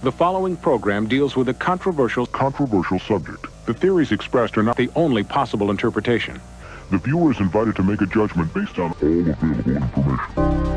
The following program deals with a controversial subject. The theories expressed are not the only possible interpretation. The viewer is invited to make a judgment based on all available information.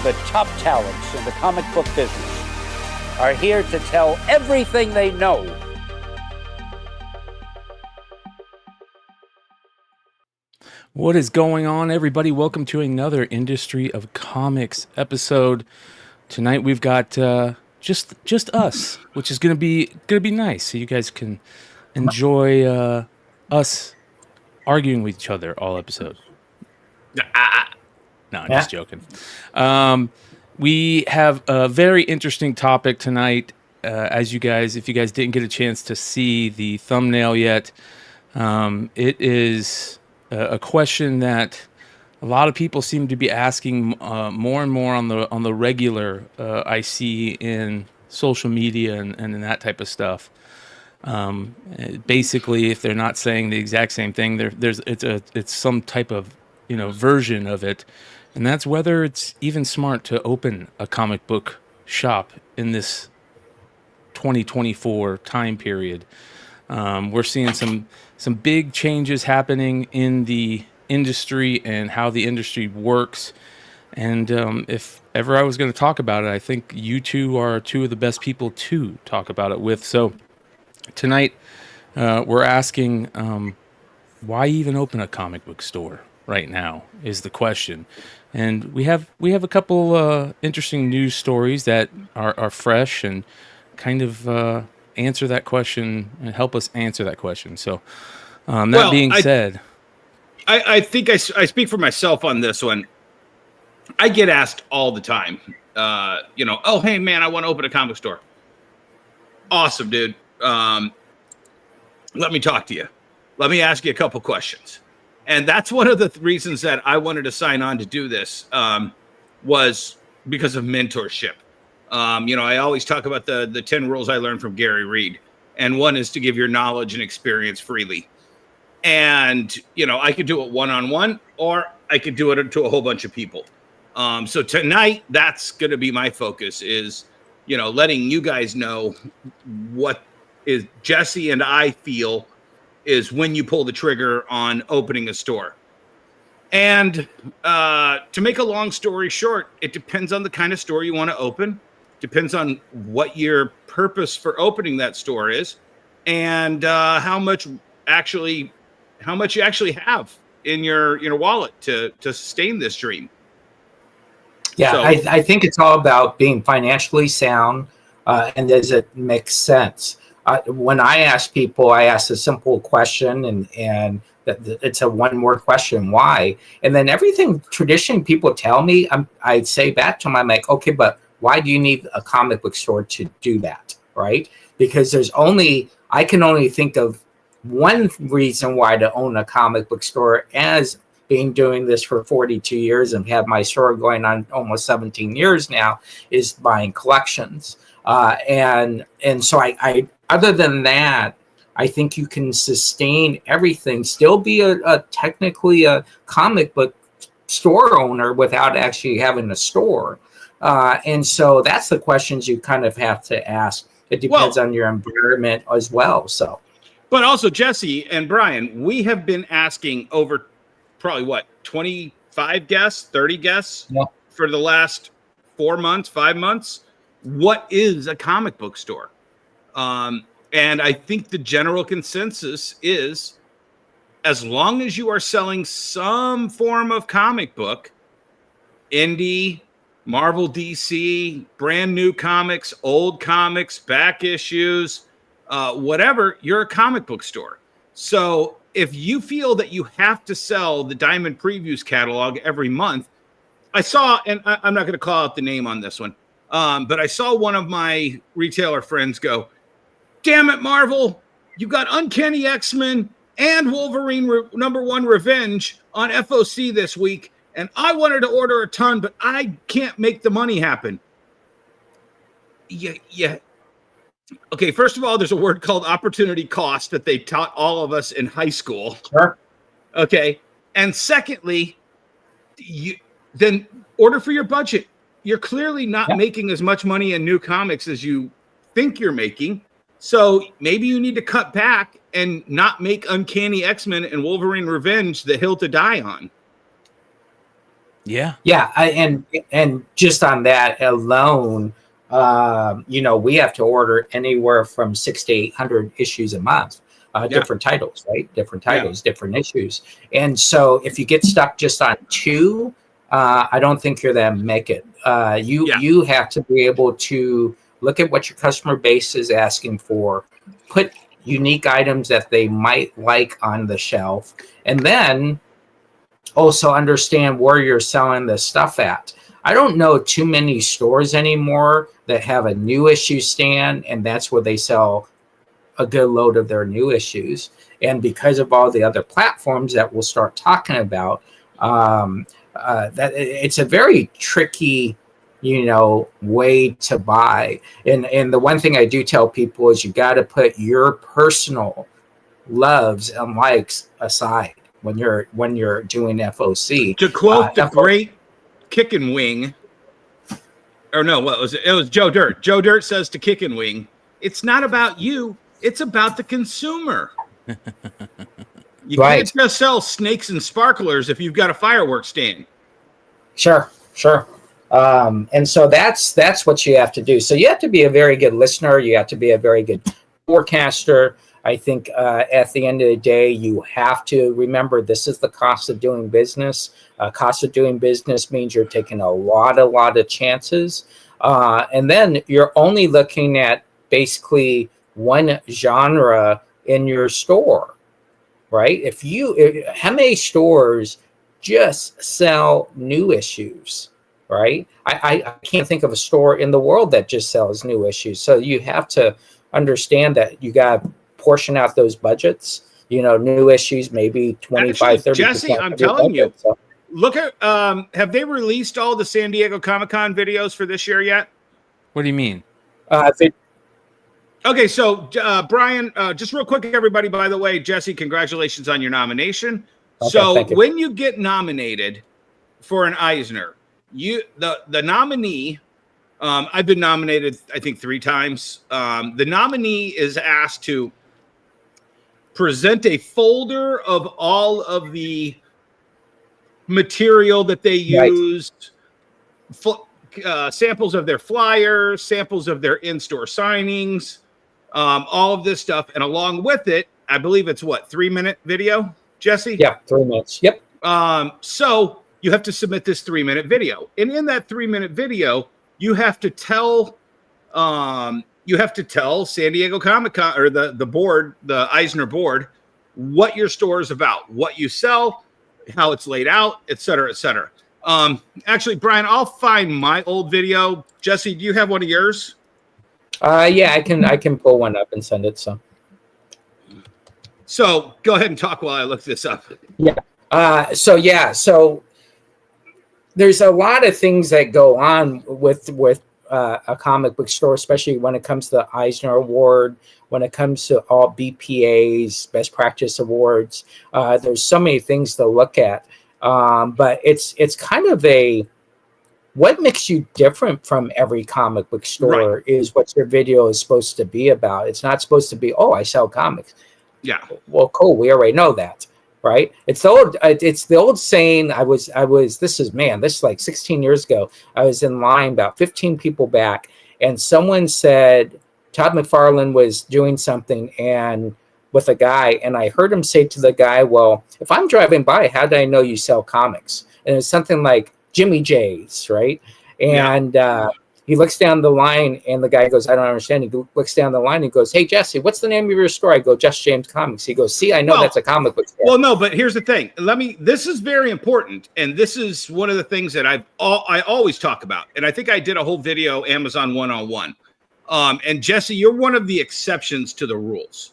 The top talents in the comic book business are here to tell everything they know. What is going on, everybody? Welcome to another Industry of Comics episode. Tonight we've got just us, which is gonna be nice, so you guys can enjoy us arguing with each other all episode. No, I'm just joking. We have a very interesting topic tonight. If you guys didn't get a chance to see the thumbnail yet, it is a question that a lot of people seem to be asking more and more on the regular. I see in social media and in that type of stuff. Basically, if they're not saying the exact same thing, it's some type of version of it, and that's whether it's even smart to open a comic book shop in this 2024 time period. We're seeing some big changes happening in the industry and how the industry works. And if ever I was going to talk about it, I think you two are two of the best people to talk about it with. So tonight we're asking, why even open a comic book store right now is the question. And we have a couple interesting news stories that are fresh and kind of answer that question and help us answer that question. So that being said, I think I speak for myself on this one. I get asked all the time, oh, hey, man, I want to open a comic store. Awesome, dude. Let me talk to you. Let me ask you a couple questions. And that's one of the reasons that I wanted to sign on to do this was because of mentorship. I always talk about the 10 rules I learned from Gary Reed. And one is to give your knowledge and experience freely. And, I could do it one-on-one, or I could do it to a whole bunch of people. So tonight, that's going to be my focus is, letting you guys know what is Jesse and I feel is when you pull the trigger on opening a store. And to make a long story short, it depends on the kind of store you want to open, depends on what your purpose for opening that store is, and how much you actually have in your wallet to sustain this dream. Yeah, So, I think it's all about being financially sound, and does it make sense? When I ask people, I ask a simple question, and it's a one-word question, why? And then everything traditionally people tell me, I say back to them, I'm like, okay, but why do you need a comic book store to do that, right? Because I can only think of one reason why to own a comic book store, as being doing this for 42 years and have my store going on almost 17 years now, is buying collections. And so I other than that, I think you can sustain everything, still be technically a comic book store owner without actually having a store. And so that's the questions you kind of have to ask. It depends on your environment as well. So, but also Jesse and Brian, we have been asking over probably 25 guests, 30 guests for the last 4 months, 5 months. What is a comic book store? And I think the general consensus is, as long as you are selling some form of comic book, indie, Marvel, DC, brand new comics, old comics, back issues, whatever, you're a comic book store. So if you feel that you have to sell the Diamond Previews catalog every month, I saw, and I'm not going to call out the name on this one, but I saw one of my retailer friends go, damn it, Marvel, you got Uncanny X-Men and Wolverine #1 Revenge on FOC this week, and I wanted to order a ton, but I can't make the money happen. Yeah. Okay, first of all, there's a word called opportunity cost that they taught all of us in high school. Sure. Okay. And secondly, then order for your budget. You're clearly not making as much money in new comics as you think you're making. So maybe you need to cut back and not make Uncanny X-Men and Wolverine Revenge the hill to die on. Yeah. Yeah, and just on that alone, we have to order anywhere from 600 to 800 issues a month, different titles, right? Different titles, different issues. And so if you get stuck just on two, I don't think you're going to make it. You have to be able to look at what your customer base is asking for, put unique items that they might like on the shelf, and then also understand where you're selling the stuff at. I don't know too many stores anymore that have a new issue stand, and that's where they sell a good load of their new issues. And because of all the other platforms that we'll start talking about, that it's a very tricky, way to buy. And the one thing I do tell people is you got to put your personal loves and likes aside when you're doing FOC. To quote the great Kick and Wing, or no, what was it? It was Joe Dirt. Joe Dirt says to Kick and Wing, "It's not about you; it's about the consumer." You can't just sell snakes and sparklers if you've got a fireworks stand. Sure. And so that's what you have to do. So you have to be a very good listener. You have to be a very good forecaster. I think at the end of the day, you have to remember this is the cost of doing business. Cost of doing business means you're taking a lot of chances. And then you're only looking at basically one genre in your store, right? How many stores just sell new issues, right? I can't think of a store in the world that just sells new issues. So you have to understand that you got to portion out those budgets, new issues, maybe 25, 30%. Jesse, I'm telling you, look at, have they released all the San Diego Comic-Con videos for this year yet? What do you mean? Okay, so Bryan, just real quick, everybody, by the way, Jesse, congratulations on your nomination. Okay, so when you get nominated for an Eisner, the nominee, I've been nominated, I think 3 times. The nominee is asked to present a folder of all of the material that they used, samples of their flyers, samples of their in-store signings, all of this stuff. And along with it, I believe it's 3-minute video, Jesse? Yeah, 3 minutes. Yep. So you have to submit this 3-minute video. And in that 3-minute video, you have to tell San Diego Comic-Con or the board, the Eisner board, what your store is about, what you sell, how it's laid out, et cetera, et cetera. Actually, Bryan, I'll find my old video. Jesse, do you have one of yours? Yeah, I can pull one up and send it. So go ahead and talk while I look this up. Yeah. So there's a lot of things that go on with a comic book store, especially when it comes to the Eisner Award, when it comes to all BPAs, Best Practice Awards. There's so many things to look at, but it's kind of what makes you different from every comic book store is what your video is supposed to be about. It's not supposed to be, I sell comics. Yeah. Well, cool. We already know that. Right. It's the old saying. This is like 16 years ago. I was in line about 15 people back, and someone said Todd McFarlane was doing something and with a guy, and I heard him say to the guy, "Well, if I'm driving by, how do I know you sell comics?" And it's something like Jimmy J's, right? And he looks down the line, and the guy goes, "I don't understand." He looks down the line and goes, "Hey, Jesse, what's the name of your store?" I go, "Just James Comics." He goes, "See, I know that's a comic book store." Well, no, but here's the thing. This is very important, and this is one of the things that I always talk about. And I think I did a whole video, Amazon 101. And Jesse, you're one of the exceptions to the rules.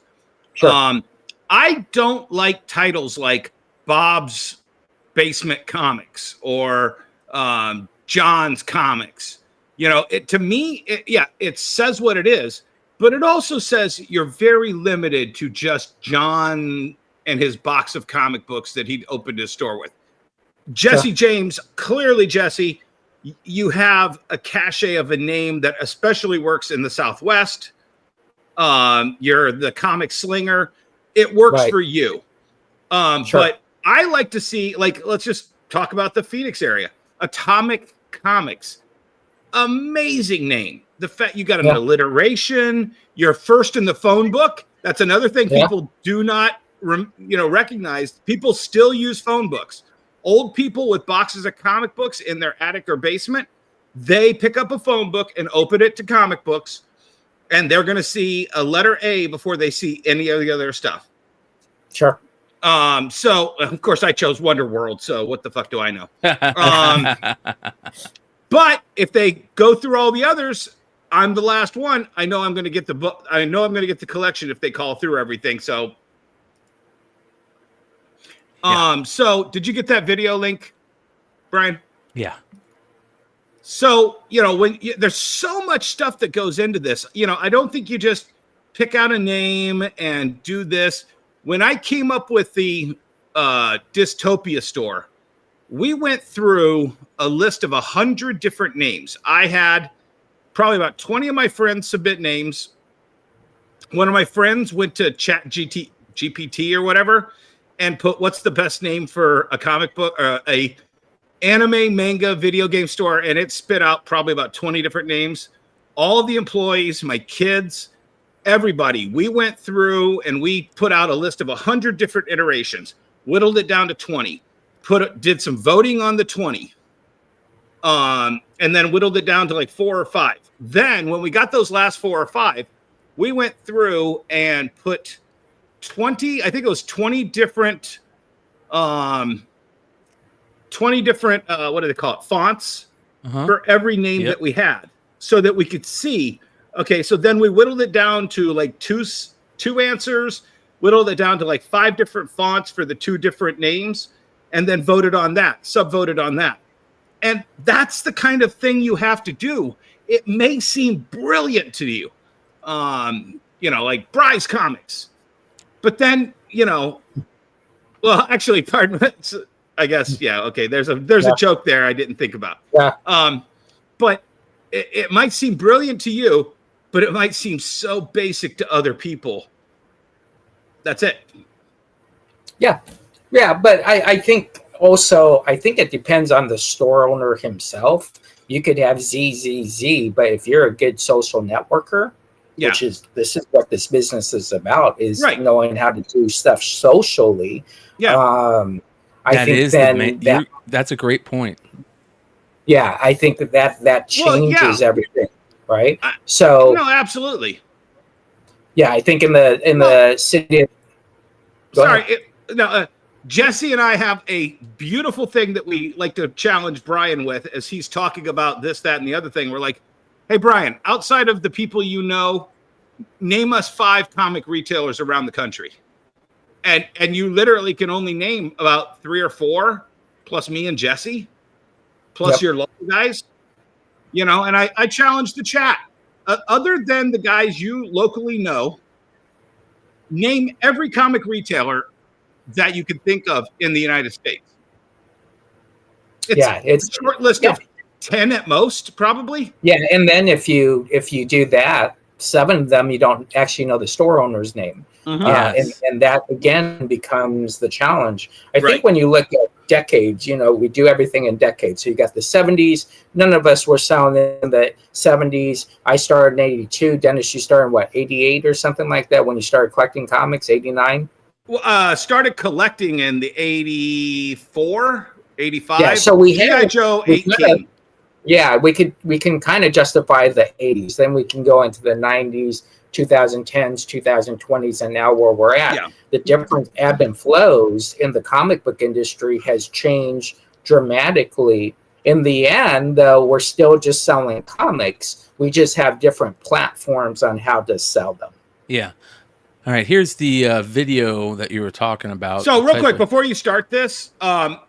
Sure. I don't like titles like Bob's Basement Comics or John's Comics. To me, it says what it is, but it also says you're very limited to just John and his box of comic books that he opened his store with. Jesse James, clearly, Jesse, you have a cachet of a name that especially works in the Southwest. You're the comic slinger. It works for you. But I like to see, let's just talk about the Phoenix area. Atomic Comics. Amazing name. The fact you got an alliteration. You're first in the phone book. That's another thing people do not, recognize. People still use phone books. Old people with boxes of comic books in their attic or basement, they pick up a phone book and open it to comic books, and they're going to see a letter A before they see any of the other stuff. Sure. So of course I chose Wonder World. So what the fuck do I know? But if they go through all the others, I'm the last one. I know I'm going to get the book. I know I'm going to get the collection if they call through everything. So, so did you get that video link, Brian? Yeah. So, there's so much stuff that goes into this, I don't think you just pick out a name and do this. When I came up with the Dystopia store, we went through a list of 100 different names. I had probably about 20 of my friends submit names. One of my friends went to GPT or whatever and put what's the best name for a comic book or a anime, manga, video game store, and it spit out probably about 20 different names. All of the employees, my kids, everybody, we went through and we put out a list of 100 different iterations, whittled it down to 20, did some voting on the 20, and then whittled it down to like 4 or 5. Then when we got those last 4 or 5, we went through and put 20, I think it was 20 different, 20 different, what do they call it? Fonts for every name that we had so that we could see. Okay, so then we whittled it down to like two answers, whittled it down to like 5 different fonts for the 2 different names, and then voted on that, subvoted on that. And that's the kind of thing you have to do. It may seem brilliant to you, like Bry's Comics. But then, well, actually, pardon me, I guess, okay, there's a joke there I didn't think about. Yeah. But it might seem brilliant to you, but it might seem so basic to other people. That's it. Yeah. Yeah, but I think also, it depends on the store owner himself. You could have ZZZ, but if you're a good social networker, this is what this business is about, is knowing how to do stuff socially. Yeah. That's a great point. Yeah, I think that changes everything, right? So no, absolutely. Yeah, I think in the city. Jesse and I have a beautiful thing that we like to challenge Brian with as he's talking about this, that, and the other thing. We're like, hey, Brian, outside of the people name us 5 comic retailers around the country. And you literally can only name about 3 or 4, plus me and Jesse, plus your local guys. And I challenge the chat. Other than the guys you locally know, name every comic retailer that you can think of in the United States. It's a short list of 10 at most, probably. Yeah, and then if you do that, 7 of them you don't actually know the store owner's name. And that again becomes the challenge. I think when you look at decades, we do everything in decades. So you got the 70s. None of us were selling in the 70s. I started in 82. Dennis, you started in what, 88 or something like that when you started collecting comics, 89? Started collecting in the 84, 85. Yeah, so we had Joe 18. We can kind of justify the 80s. Then we can go into the 90s, 2010s, 2020s, and now where we're at. Yeah. The different ebb and flows in the comic book industry has changed dramatically. In the end, though, we're still just selling comics. We just have different platforms on how to sell them. Yeah. All right, here's the video that you were talking about. So real quick, before you start this,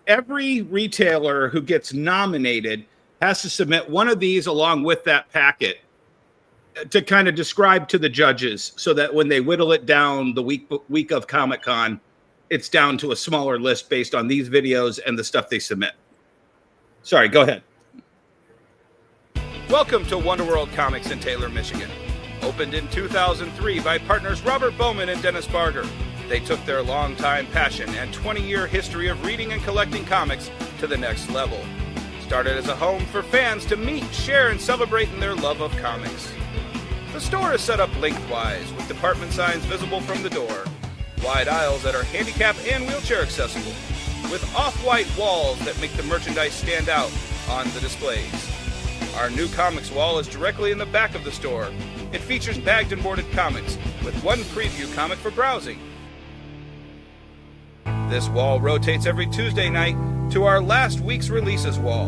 every retailer who gets nominated has to submit one of these along with that packet to kind of describe to the judges so that when they whittle it down the week of Comic-Con, it's down to a smaller list based on these videos and the stuff they submit. Sorry, go ahead. Welcome to Wonder World Comics in Taylor, Michigan. Opened in 2003 by partners Robert Bowman and Dennis Barger. They took their longtime passion and 20-year history of reading and collecting comics to the next level. started as a home for fans to meet, share, and celebrate in their love of comics. The store is set up lengthwise, with department signs visible from the door, wide aisles that are handicap and wheelchair accessible, with off-white walls that make the merchandise stand out on the displays. Our new comics wall is directly in the back of the store. It features bagged and boarded comics, with one preview comic for browsing. This wall rotates every Tuesday night to our last week's releases wall,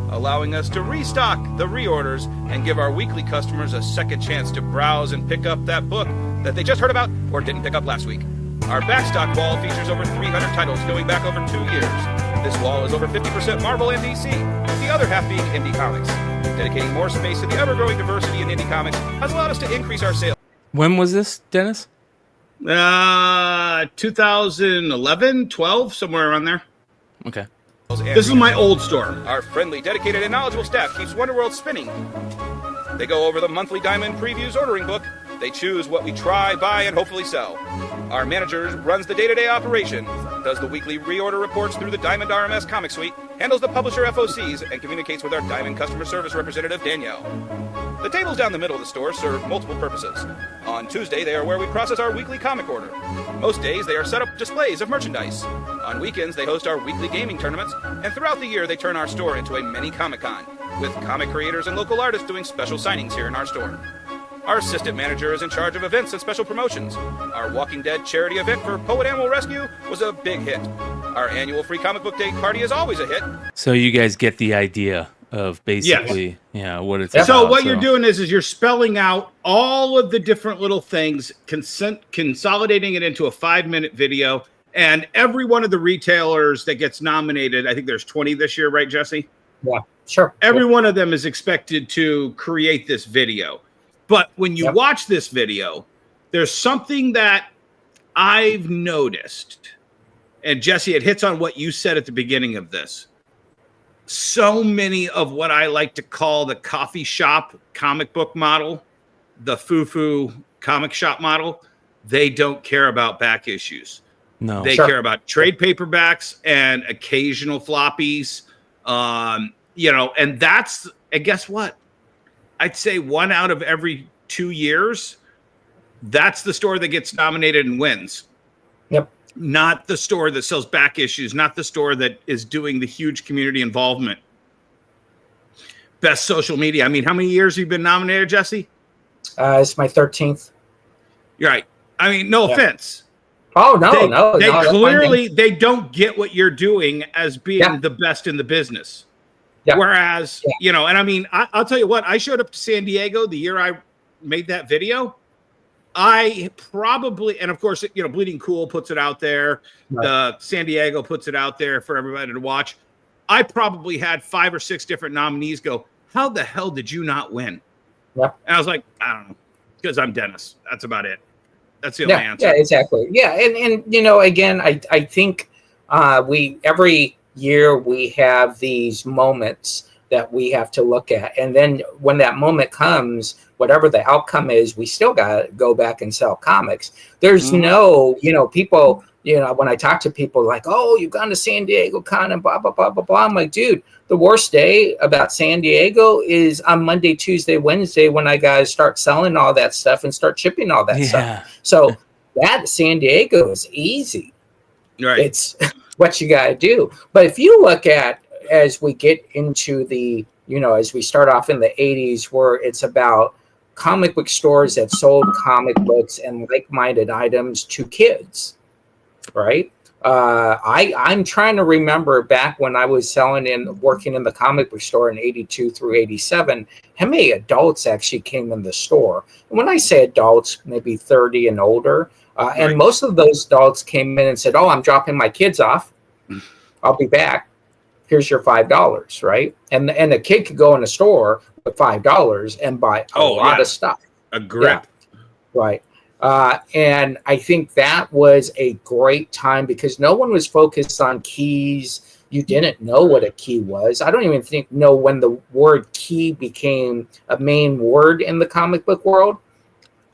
allowing us to restock the reorders and give our weekly customers a second chance to browse and pick up that book that they just heard about or didn't pick up last week. Our backstock wall features over 300 titles going back over 2 years. This wall is over 50% Marvel and DC, with the other half being indie comics. Dedicating more space to the ever-growing diversity in indie comics has allowed us to increase our sales. When was this, Dennis? 2011, 12, somewhere around there. Okay. This is my old store. Our friendly, dedicated, and knowledgeable staff keeps Wonderworld spinning. They go over the monthly Diamond Previews ordering book. They choose what we try, buy, and hopefully sell. Our manager runs the day-to-day operation, does the weekly reorder reports through the Diamond RMS comic suite, handles the publisher FOCs, and communicates with our Diamond customer service representative, Danielle. The tables down the middle of the store serve multiple purposes. On Tuesday, they are where we process our weekly comic order. Most days, they are set up displays of merchandise. On weekends, they host our weekly gaming tournaments, and throughout the year, they turn our store into a mini Comic-Con, with comic creators and local artists doing special signings here in our store. Our assistant manager is in charge of events and special promotions. Our Walking Dead charity event for Poet Animal Rescue was a big hit. Our annual free comic book day party is always a hit. So you guys get the idea of basically, what it's about. So what you're doing is you're spelling out all of the different little things, consolidating it into a 5-minute video, and every one of the retailers that gets nominated, I think there's 20 this year, right, Jesse? Yeah, sure. Every one of them is expected to create this video. But when you watch this video, there's something that I've noticed, and Jesse, it hits on what you said at the beginning of this. So many of what I like to call the coffee shop comic book model, the foo-foo comic shop model, they don't care about back issues. No, they care about trade paperbacks and occasional floppies. And that's, and guess what? I'd say 1 out of every 2 years, that's the store that gets nominated and wins. Yep. Not the store that sells back issues, not the store that is doing the huge community involvement. Best social media. I mean, how many years have you been nominated, Jesse? It's my 13th. You're right. I mean, no offense. Oh, no. They clearly, they don't get what you're doing as being the best in the business. Yeah. Whereas, and I mean, I'll tell you what, I showed up to San Diego the year I made that video. I probably, and of course, Bleeding Cool puts it out there. Right. San Diego puts it out there for everybody to watch. I probably had 5 or 6 different nominees go, how the hell did you not win? Yep. And I was like, I don't know, because I'm Dennis. That's about it. That's the only answer. Yeah, exactly. Yeah, and again, I think we every year we have these moments that we have to look at, and then when that moment comes, whatever the outcome is, we still got to go back and sell comics. There's no, people, when I talk to people like, oh, you've gone to San Diego Con and blah, blah, blah, blah, blah. I'm like, dude, the worst day about San Diego is on Monday, Tuesday, Wednesday, when I got to start selling all that stuff and start shipping all that stuff. So that San Diego is easy. Right. It's what you got to do. But if you look at, as we get into the, as we start off in the 80s, where it's about comic book stores that sold comic books and like-minded items to kids, right? I'm trying to remember back when I was selling and working in the comic book store in 82 through 87, how many adults actually came in the store. And when I say adults, maybe 30 and older, and most of those adults came in and said, oh, I'm dropping my kids off. I'll be back. Here's your $5, right? And a kid could go in a store with $5 and buy a lot of stuff. A grip. Yeah, right. And I think that was a great time because no one was focused on keys. You didn't know what a key was. I don't even know when the word key became a main word in the comic book world.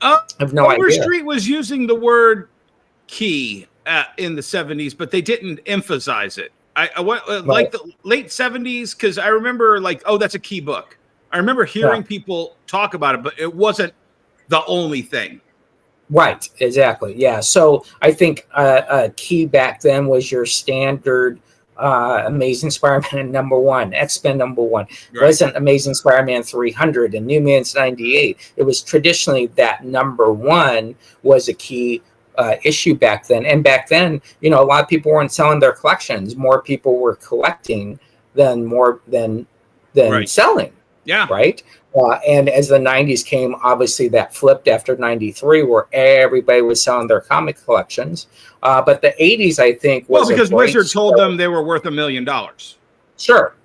I have no idea. Overstreet was using the word key in the 70s, but they didn't emphasize it. I went like the late 70s because I remember like, oh, that's a key book. I remember hearing people talk about it, but it wasn't the only thing. Right, exactly. Yeah. So I think a key back then was your standard Amazing Spider-Man #1, X-Men #1. Right. Wasn't Amazing Spider-Man 300 and New Mutants 98. It was traditionally that #1 was a key issue back then. And back then, you know, a lot of people weren't selling their collections. More people were collecting than Right. selling. Yeah. Right. And as the 90s came, obviously that flipped after 93, where everybody was selling their comic collections. But the 80s, I think, was because Wizard told them they were worth $1 million. Sure.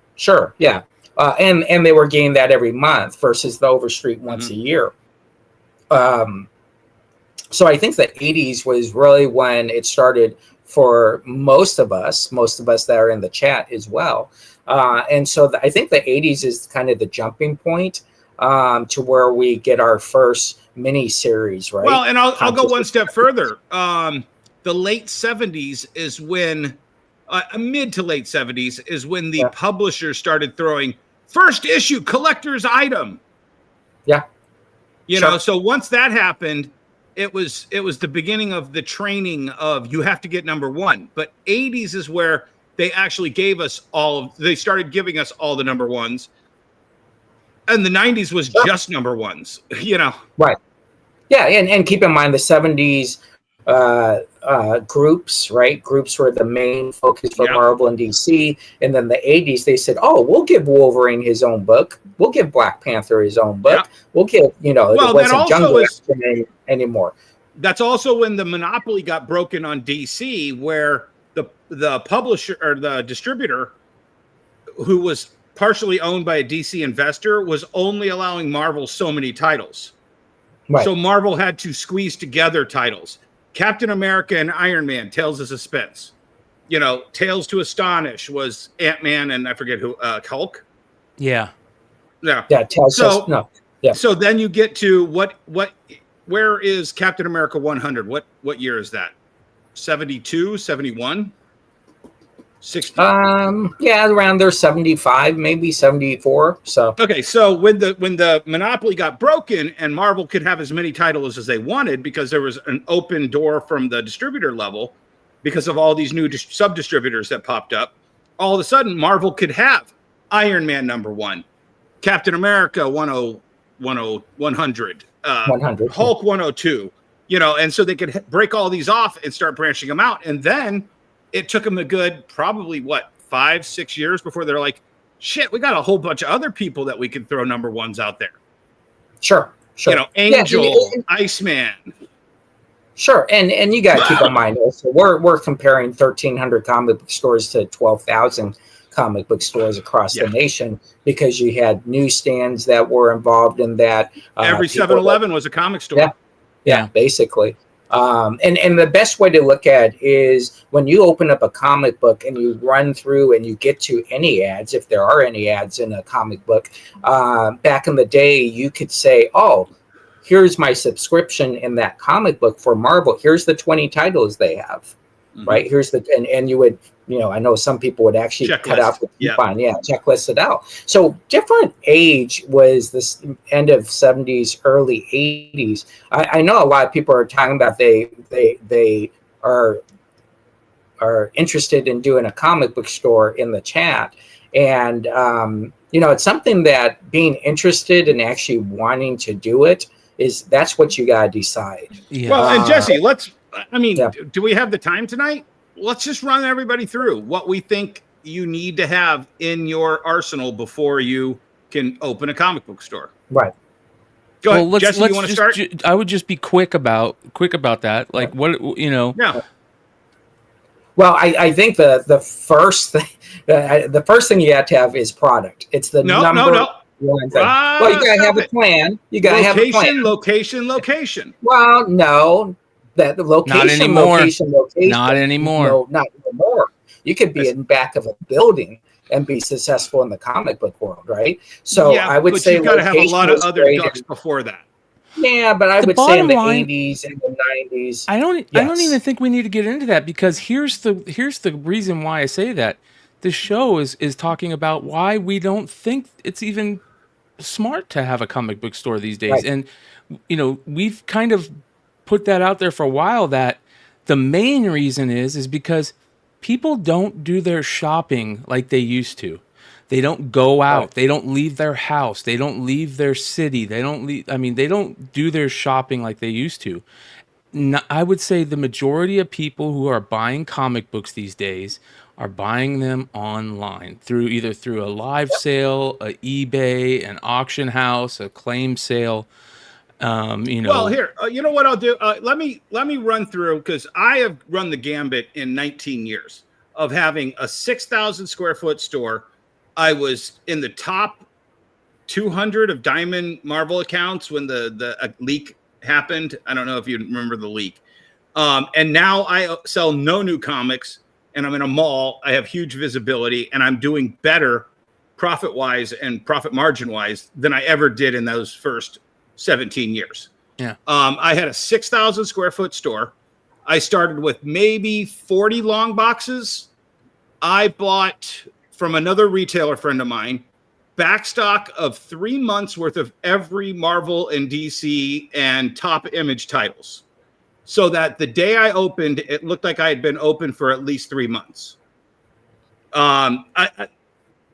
Yeah. And they were getting that every month versus the Overstreet once a year. So I think the 80s was really when it started for most of us that are in the chat as well. And so I think the 80s is kind of the jumping point to where we get our first mini series, right? Well, and I'll go one step further. The late 70s is when, mid to late 70s is when the publishers started throwing first issue collector's item. Yeah. You know, so once that happened, it was the beginning of the training of you have to get #1. But 80s is where they actually gave us they started giving us all the #1s. And the 90s was just #1s, you know. Right. Yeah, and keep in mind the 70s groups, right? Groups were the main focus for Marvel and DC. And then the 80s, they said, oh, we'll give Wolverine his own book. We'll give Black Panther his own book. We'll give, you know, it wasn't Jungle Action anymore. That's also when the monopoly got broken on DC, where the publisher or the distributor, who was partially owned by a DC investor, was only allowing Marvel so many titles. Right. So Marvel had to squeeze together titles. Captain America and Iron Man, Tales of Suspense. You know, Tales to Astonish was Ant-Man and I forget who, Hulk. Yeah. Yeah. So then you get to where is Captain America 100? What year is that? 72, 71? 60? Yeah, around there, 75, maybe 74. So okay, so when the monopoly got broken and Marvel could have as many titles as they wanted because there was an open door from the distributor level because of all these new sub-distributors that popped up, all of a sudden Marvel could have Iron Man #1, Captain America 100, 100, Hulk 102, you know, and so they could break all these off and start branching them out. And then it took them a good probably 5-6 years before they're like, shit, we got a whole bunch of other people that we can throw #1s out there. Sure. You know, Angel, Iceman. Sure, and you got to keep in mind also we're comparing 1,300 comic book stores to 12,000 comic book stores across the nation because you had newsstands that were involved in that. Every 7-Eleven was a comic store. Yeah, basically. And the best way to look at is when you open up a comic book and you run through and you get to any ads, if there are any ads in a comic book, back in the day, you could say, oh, here's my subscription in that comic book for Marvel. Here's the 20 titles they have, right? Here's and you would, you know, I know some people would actually cut out the coupon, checklist it out. So different age was this end of 70s, early 80s. I know a lot of people are talking about they are interested in doing a comic book store in the chat. And, you know, it's something that being interested and actually wanting to do it that's what you got to decide. Yeah. Well, and Jesse, do we have the time tonight? Let's just run everybody through what we think you need to have in your arsenal before you can open a comic book store. Right. Go ahead, Jesse, you want to start? I would just be quick about that. Like what, you know. Yeah. Well, I think the first thing you have to have is product. It's the number one thing. Well, you gotta have a plan. You gotta have a plan. Location. Well, no. That the location, not anymore. Location. Not anymore. No, not anymore. You could be in back of a building and be successful in the comic book world, right? So I would say you've got to have a lot of other ducks before that. Yeah, but I would say in the 80s and the 90s. I don't even think we need to get into that because here's the reason why I say that. this show is talking about why we don't think it's even smart to have a comic book store these days. Right. And, we've kind of put that out there for a while, that the main reason is because people don't do their shopping like they used to. They don't go out. Right. They don't leave their house. They don't leave their city. They don't do their shopping like they used to. I would say the majority of people who are buying comic books these days are buying them online either through a live sale, a eBay, an auction house, a claim sale. Well, here, you know what I'll do? Let me run through, because I have run the gambit in 19 years of having a 6,000 square foot store. I was in the top 200 of Diamond Marvel accounts when the leak happened. I don't know if you remember the leak. And now I sell no new comics, and I'm in a mall. I have huge visibility, and I'm doing better profit-wise and profit margin-wise than I ever did in those first 17 years. Yeah. I had a 6,000 square foot store. I started with maybe 40 long boxes. I bought from another retailer friend of mine backstock of 3 months worth of every Marvel and DC and Top Image titles, so that the day I opened, it looked like I had been open for at least 3 months.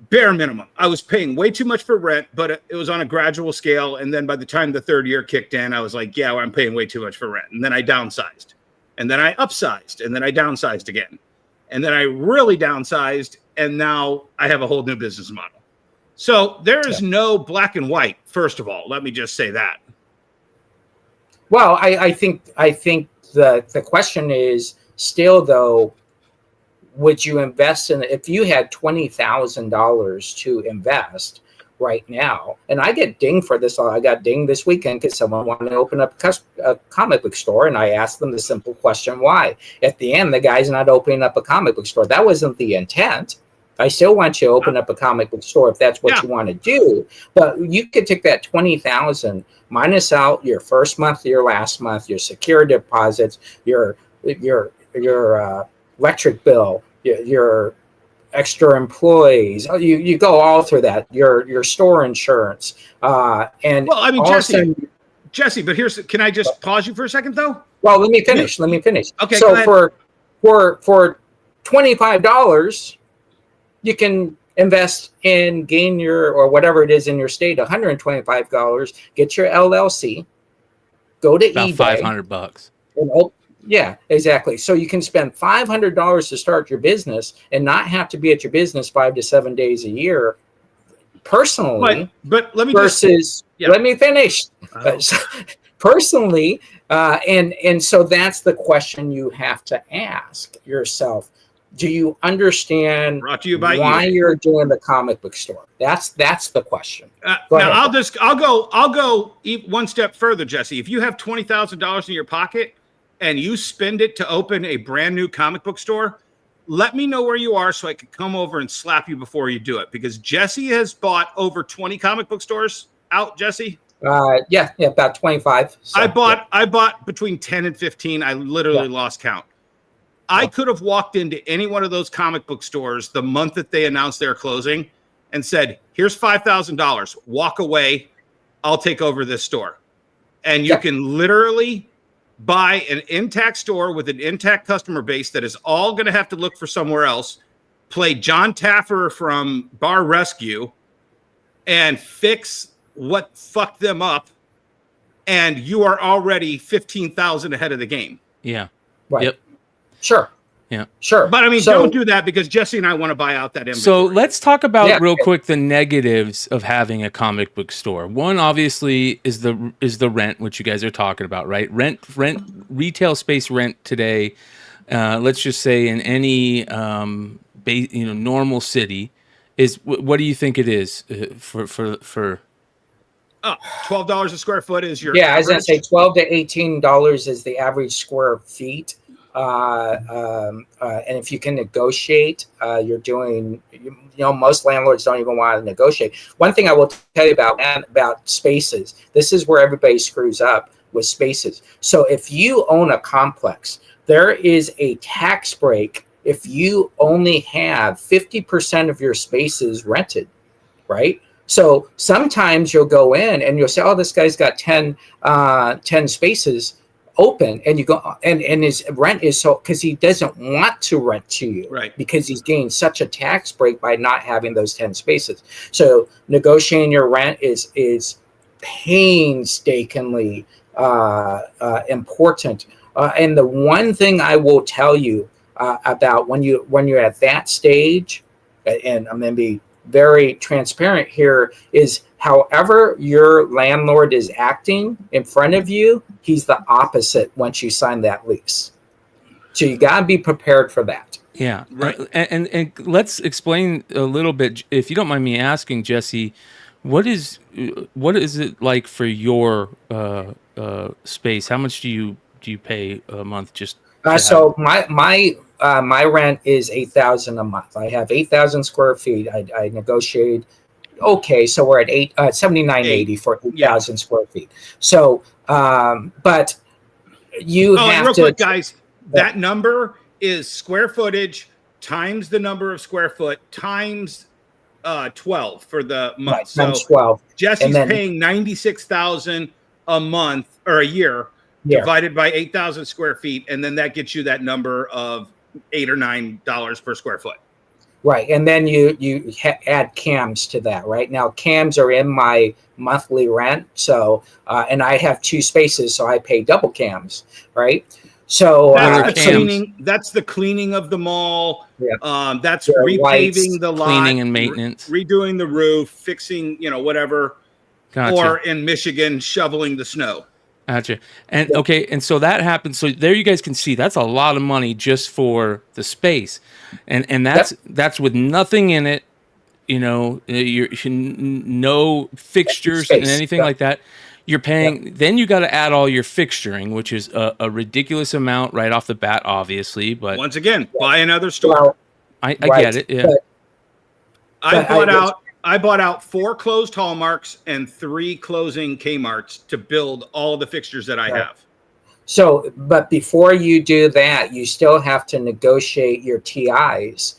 Bare minimum. I was paying way too much for rent, but it was on a gradual scale. And then by the time the third year kicked in, I was like, yeah, well, I'm paying way too much for rent. And then I downsized, and then I upsized, and then I downsized again. And then I really downsized, and now I have a whole new business model. So there is no black and white, first of all. Let me just say that. Well, I think the question is still, though, would you invest in, if you had $20,000 to invest right now? And I get dinged for this. I got dinged this weekend because someone wanted to open up a comic book store, and I asked them the simple question, why? At the end, the guy's not opening up a comic book store. That wasn't the intent. I still want you to open up a comic book store if that's what you want to do. But you could take that $20,000, minus out your first month, your last month, your secure deposits, your electric bill, your extra employees. You go all through that. Your store insurance. And well, I mean, Jesse, but can I just pause you for a second, though? Well, let me finish. Okay. So for $25, you can invest in gain or whatever it is in your state, $125, get your LLC, go to about eBay. $500. Yeah, exactly. So you can spend $500 to start your business and not have to be at your business 5 to 7 days a year personally. But let me let me finish. Personally, and so that's the question you have to ask yourself. Do you understand why you're doing the comic book store? That's the question. Now I'll go one step further, Jesse. If you have $20,000 in your pocket and you spend it to open a brand new comic book store, let me know where you are so I can come over and slap you before you do it. Because Jesse has bought over 20 comic book stores out, Jesse. Yeah, about 25. So, I bought between 10 and 15. I literally lost count. I could have walked into any one of those comic book stores the month that they announced their closing and said, here's $5,000, walk away. I'll take over this store. And you can literally buy an intact store with an intact customer base that is all going to have to look for somewhere else, play John Taffer from Bar Rescue, and fix what fucked them up. And you are already 15,000 ahead of the game. Yeah. Right. Yep. Sure. Yeah. Sure. But I mean, don't do that, because Jesse and I want to buy out that inventory. So let's talk about real quick the negatives of having a comic book store. One, obviously, is the rent, which you guys are talking about, right? Retail space rent today. Let's just say in any normal city is what do you think it is for? $12 a square foot is your I was average. gonna say $12 to $18 is the average square feet. And if you can negotiate, you're doing, most landlords don't even want to negotiate. One thing I will tell you about spaces, this is where everybody screws up with spaces. So if you own a complex, there is a tax break if you only have 50% of your spaces rented, right? So sometimes you'll go in and you'll say, oh, this guy's got 10 spaces open, and you go and his rent is so, because he doesn't want to rent to you, Right? Because he's getting such a tax break by not having those 10 spaces. So negotiating your rent is painstakingly important. And the one thing I will tell you about when you're at that stage, and I'm going to be very transparent here, is however your landlord is acting in front of you, he's the opposite once you sign that lease. So you got to be prepared for that. Yeah. Right. And let's explain a little bit, if you don't mind me asking, Jesse, what is it like for your space? How much do you pay a month just to So my rent is $8,000 a month. I have 8,000 square feet. I negotiated. Okay, so we're at $79.80 for 8,000 square feet. So, but you have real to, quick, guys. That number is square footage times the number of square foot times 12 for the month. right, times 12. Jesse's paying $96,000 a month or a year. Divided by 8,000 square feet, and then that gets you that number of $8 or $9 per square foot. Right, and then you add cams to that. Right now, cams are in my monthly rent. So, and I have 2 spaces, so I pay double cams. Right, so that's the cleaning of the mall. Yeah. That's Your repaving lights, the lot, cleaning and maintenance, redoing the roof, fixing whatever. Gotcha. Or in Michigan, shoveling the snow. Gotcha. And okay, and so that happens. So there you guys can see that's a lot of money just for the space, and that's with nothing in it. You're no fixtures and anything like that. You're paying. Then you got to add all your fixturing, which is a ridiculous amount right off the bat, obviously. But once again, buy another store. Well, I get it. Yeah. I bought out 4 closed Hallmarks and 3 closing Kmarts to build all of the fixtures that I have. So, but before you do that, you still have to negotiate your TIs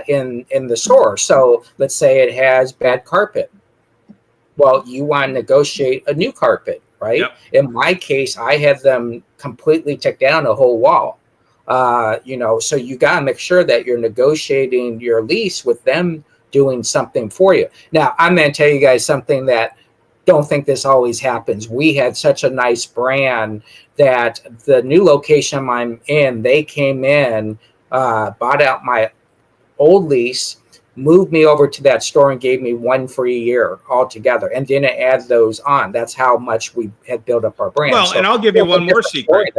in the store. So let's say it has bad carpet. Well, you want to negotiate a new carpet, right? Yep. In my case, I had them completely take down a whole wall. So you got to make sure that you're negotiating your lease with them doing something for you. Now, I'm going to tell you guys something that don't think this always happens. We had such a nice brand that the new location I'm in, they came in, bought out my old lease, moved me over to that store and gave me 1 free year altogether, and didn't add those on. That's how much we had built up our brand. Well, and I'll give you one more secret.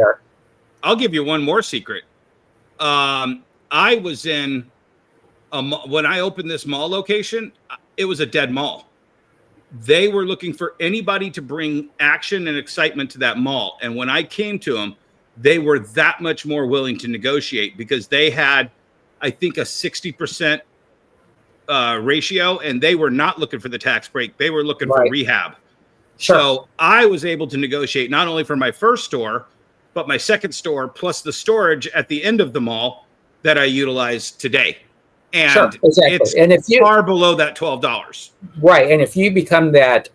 I'll give you one more secret. I was in when I opened this mall location, it was a dead mall. They were looking for anybody to bring action and excitement to that mall. And when I came to them, they were that much more willing to negotiate because they had, I think, a 60% ratio, and they were not looking for the tax break. They were looking for rehab. Sure. So I was able to negotiate not only for my first store, but my second store, plus the storage at the end of the mall that I utilize today. And it's and if you, far below that $12. Right. And if you become that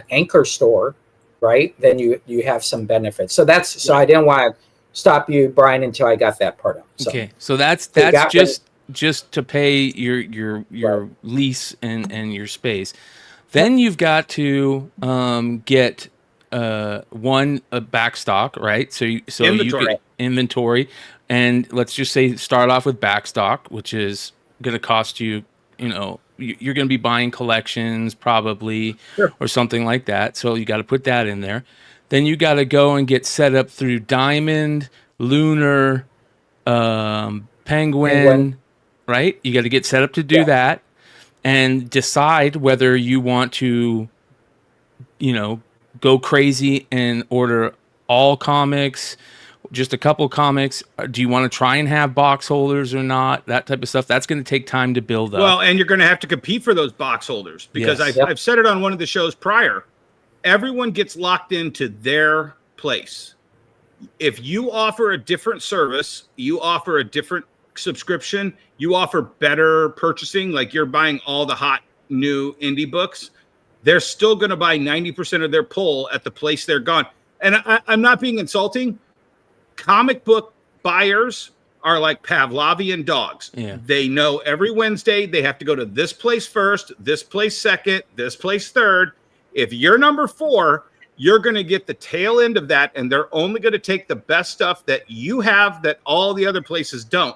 anchor store, right, then you have some benefits. So so I didn't want to stop you, Brian, until I got that part out. So, okay. So that's just to pay your lease and your space. Then you've got to get a backstock, right? So inventory. You get inventory, and let's just say start off with backstock, which is going to cost you, you're going to be buying collections probably, or something like that. So you got to put that in there. Then you got to go and get set up through Diamond, Lunar, Penguin, right? You got to get set up to do that, and decide whether you want to, go crazy and order all comics, just a couple of comics. Do you want to try and have box holders or not? That type of stuff. That's going to take time to build up. Well, and you're going to have to compete for those box holders because I've said it on one of the shows prior. Everyone gets locked into their place. If you offer a different service, you offer a different subscription, you offer better purchasing, like you're buying all the hot new indie books, they're still going to buy 90% of their pull at the place they're gone. And I'm not being insulting. Comic book buyers are like Pavlovian dogs. Yeah. They know every Wednesday they have to go to this place first, this place second, this place third. If you're number 4, you're going to get the tail end of that, and they're only going to take the best stuff that you have that all the other places don't,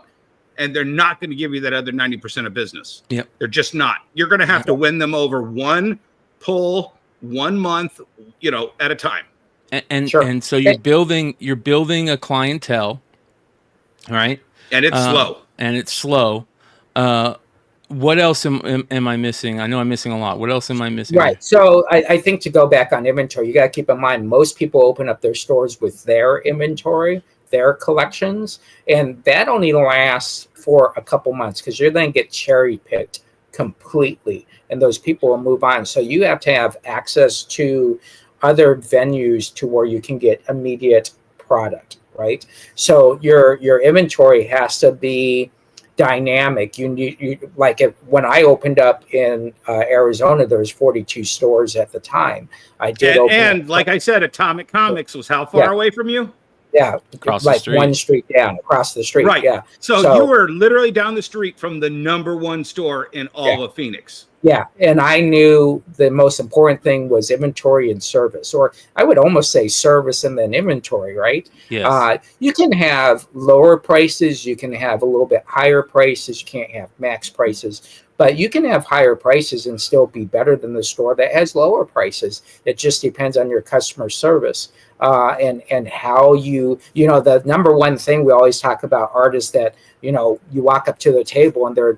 and they're not going to give you that other 90% of business. Yep. They're just not. You're going to have to win them over one pull, 1 month, at a time. And Sure. and so you're building a clientele, right? And it's slow. And it's slow. What else am I missing? I know I'm missing a lot. What else am I missing? Right. So I think to go back on inventory, you got to keep in mind most people open up their stores with their inventory, their collections, and that only lasts for a couple months because you're then get cherry picked completely, and those people will move on. So you have to have access to other venues to where you can get immediate product, right? So your inventory has to be dynamic. You like when I opened up in Arizona, there was 42 stores at the time. I did and like I said, Atomic Comics was how far away from you? Yeah, across the like street. 1 street down, across the street. Right. Yeah. So you were literally down the street from the number 1 store in all of Phoenix. Yeah, and I knew the most important thing was inventory and service, or I would almost say service and then inventory, right? Yes. You can have lower prices, you can have a little bit higher prices, you can't have max prices, but you can have higher prices and still be better than the store that has lower prices. It just depends on your customer service and how the number one thing we always talk about artists that, you walk up to the table and they're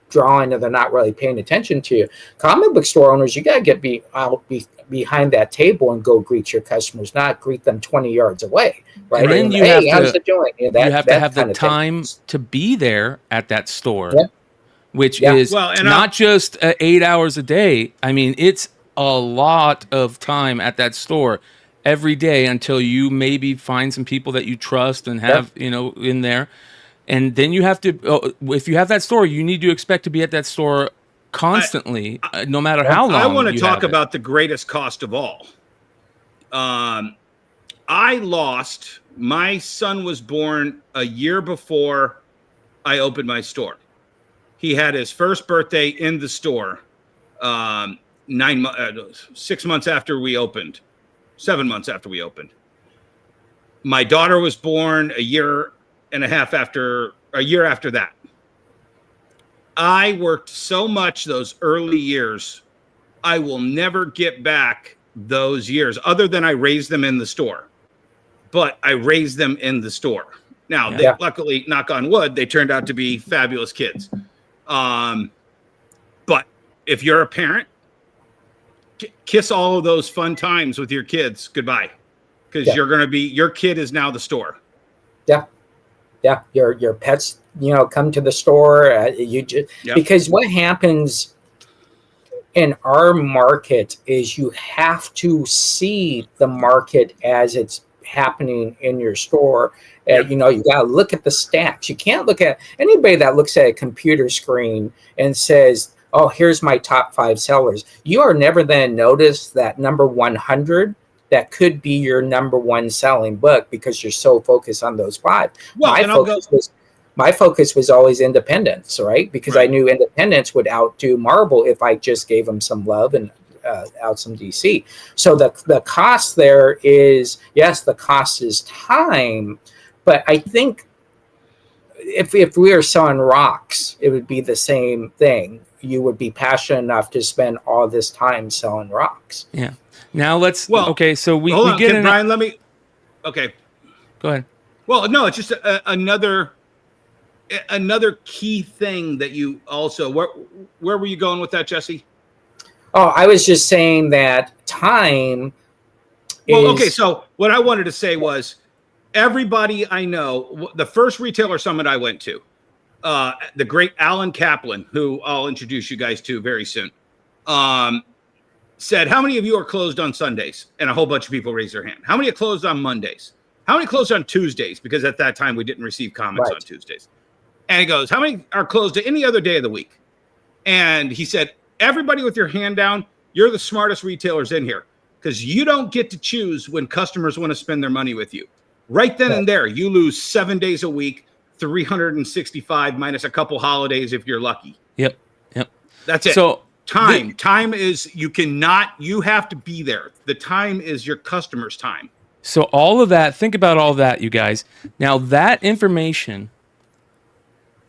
drawing and they're not really paying attention to you. Comic book store owners, you got to get behind that table and go greet your customers, not greet them 20 yards away, right? And then and, you hey, have to, how's it doing? you have to have the time to be there at that store, which is not just 8 hours a day. I mean, it's a lot of time at that store every day until you maybe find some people that you trust and have, in there. And then you have to, if you have that store, you need to expect to be at that store constantly, no matter how long. I want to talk about the greatest cost of all. My son was born a year before I opened my store. He had his first birthday in the store 6 months after we opened, 7 months after we opened. My daughter was born a year after that. I worked so much those early years. I will never get back those years other than I raised them in the store, but I raised them in the store. Now, they, luckily, knock on wood, they turned out to be fabulous kids. But if you're a parent, kiss all of those fun times with your kids goodbye, because your kid is now the store. Yeah, your pets, come to the store. Because what happens in our market is you have to see the market as it's happening in your store. You got to look at the stats. You can't look at anybody that looks at a computer screen and says, "Oh, here's my top 5 sellers." You are never going to notice that number 100. That could be your number 1 selling book because you're so focused on those 5. My focus was always independence, right? Because I knew independence would outdo Marvel if I just gave them some love and out some DC. So the cost there is, yes, the cost is time, but I think if we were selling rocks, it would be the same thing. You would be passionate enough to spend all this time selling rocks. Yeah. Now let's. Well, okay, so we hold on, get in. Brian, let me. Okay. Go ahead. Well, no, it's just another key thing that you also. Where were you going with that, Jesse? Oh, I was just saying that time. Okay. So what I wanted to say was, everybody I know, the first retailer summit I went to, the great Alan Kaplan, who I'll introduce you guys to very soon, said, "How many of you are closed on Sundays?" And a whole bunch of people raised their hand. How many are closed on Mondays? How many closed on Tuesdays? Because at that time we didn't receive comics on Tuesdays. And he goes, how many are closed any other day of the week? And he said, everybody with your hand down, you're the smartest retailers in here because you don't get to choose when customers want to spend their money with you. Right then and there, you lose 7 days a week, 365 minus a couple holidays if you're lucky. Yep. That's it. So time is, you have to be there. The time is your customer's time. So all of that, think about all that, you guys. Now that information,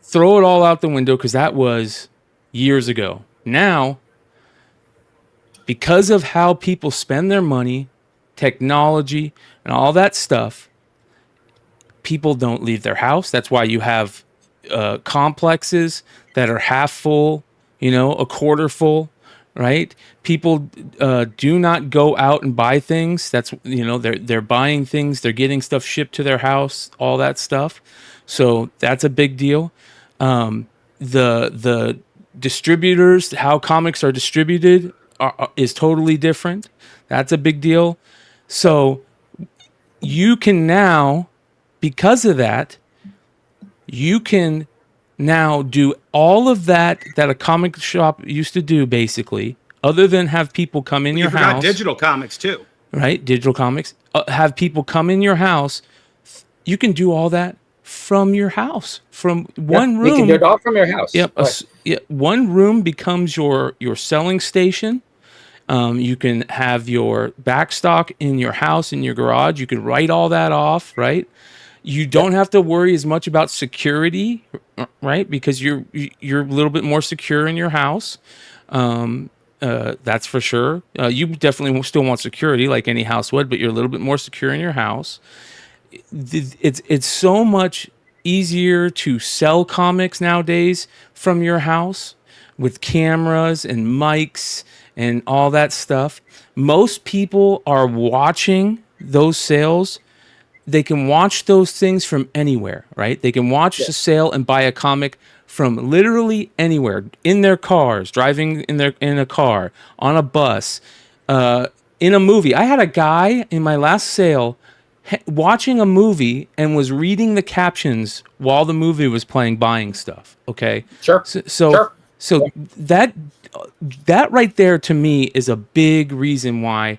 throw it all out the window because that was years ago. Now, because of how people spend their money, technology, and all that stuff, people don't leave their house. That's why you have complexes that are half full, a quarter full, right? People do not go out and buy things. That's, they're buying things. They're getting stuff shipped to their house, all that stuff. So that's a big deal. The distributors, how comics are distributed is totally different. That's a big deal. So you can now, because of that, you can now do all of that a comic shop used to do, basically, other than have people come in your house. Digital comics too. Right? Digital comics. Have people come in your house. You can do all that from your house, from one room. You can do it all from your house. Yep. One room becomes your selling station. You can have your back stock in your house, in your garage. You can write all that off, right? You don't have to worry as much about security, right? Because you're a little bit more secure in your house. That's for sure. You definitely still want security like any house would, but you're a little bit more secure in your house. It's so much easier to sell comics nowadays from your house with cameras and mics and all that stuff. Most people are watching those sales. They can watch those things from anywhere, right? They can watch a sale and buy a comic from literally anywhere, in their cars, driving in a car, on a bus, in a movie. I had a guy in my last sale watching a movie and was reading the captions while the movie was playing, buying stuff. Okay. Sure. So that right there to me is a big reason why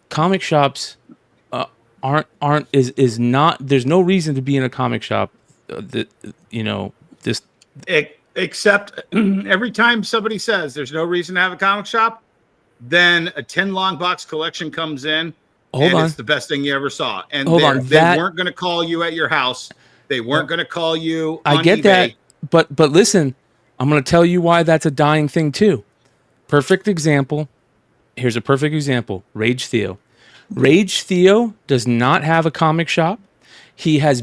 comic shops is not. There's no reason to be in a comic shop. Except every time somebody says there's no reason to have a comic shop, then a 10 long box collection comes in. It's the best thing you ever saw. And they weren't going to call you at your house. They weren't going to call you on I get eBay. that. But listen, I'm going to tell you why that's a dying thing too. Perfect example. Here's a perfect example. Rage Theo. Rage Theo does not have a comic shop. He has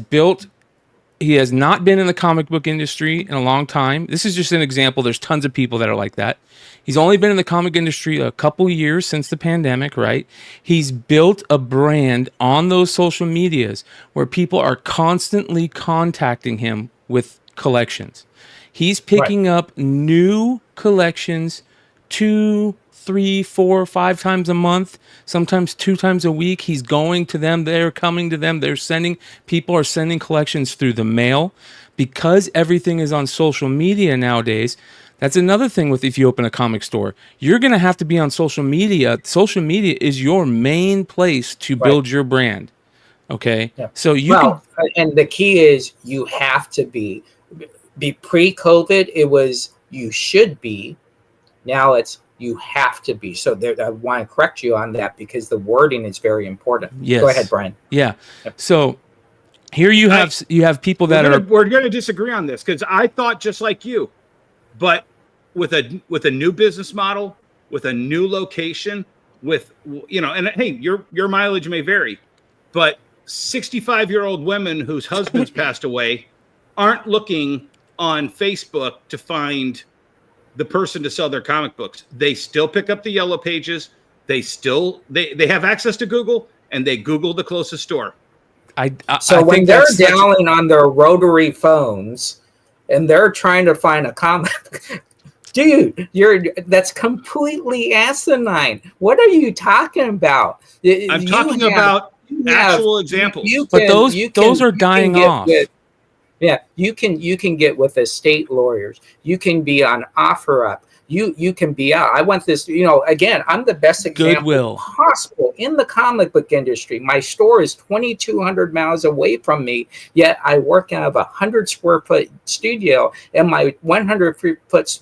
not been in the comic book industry in a long time. This is just an example. There's tons of people that are like that. He's only been in the comic industry a couple years since the pandemic, right? He's built a brand on those social medias where people are constantly contacting him with collections. He's picking up new collections 2, 3, 4, 5 times a month, sometimes 2 times a week. He's going to them. They're coming to them. People are sending collections through the mail because everything is on social media nowadays. That's another thing with if you open a comic store, you're going to have to be on social media. Social media is your main place to build your brand. Okay. Yeah. So and the key is you have to be pre-COVID. It was, you should be. Now it's, you have to be. So I want to correct you on that because the wording is very important. Yes. Go ahead, Bryan. Yeah. So here you have people that we're going to disagree on this because I thought just like you, but with a new business model, with a new location, and hey, your mileage may vary, but 65-year-old women whose husbands passed away aren't looking on Facebook to find the person to sell their comic books. They still pick up the yellow pages. They have access to Google, and they Google the closest store. So when they're dialing on their rotary phones and they're trying to find a comic, dude, that's completely asinine. What are you talking about? I'm talking about actual examples. Those are dying off. Yeah, you can get with estate lawyers. You can be on OfferUp. You can be out. I want this, again, I'm the best example Goodwill. possible in the comic book industry. My store is 2,200 miles away from me, yet I work out of a 100 square foot studio, and my 100 foot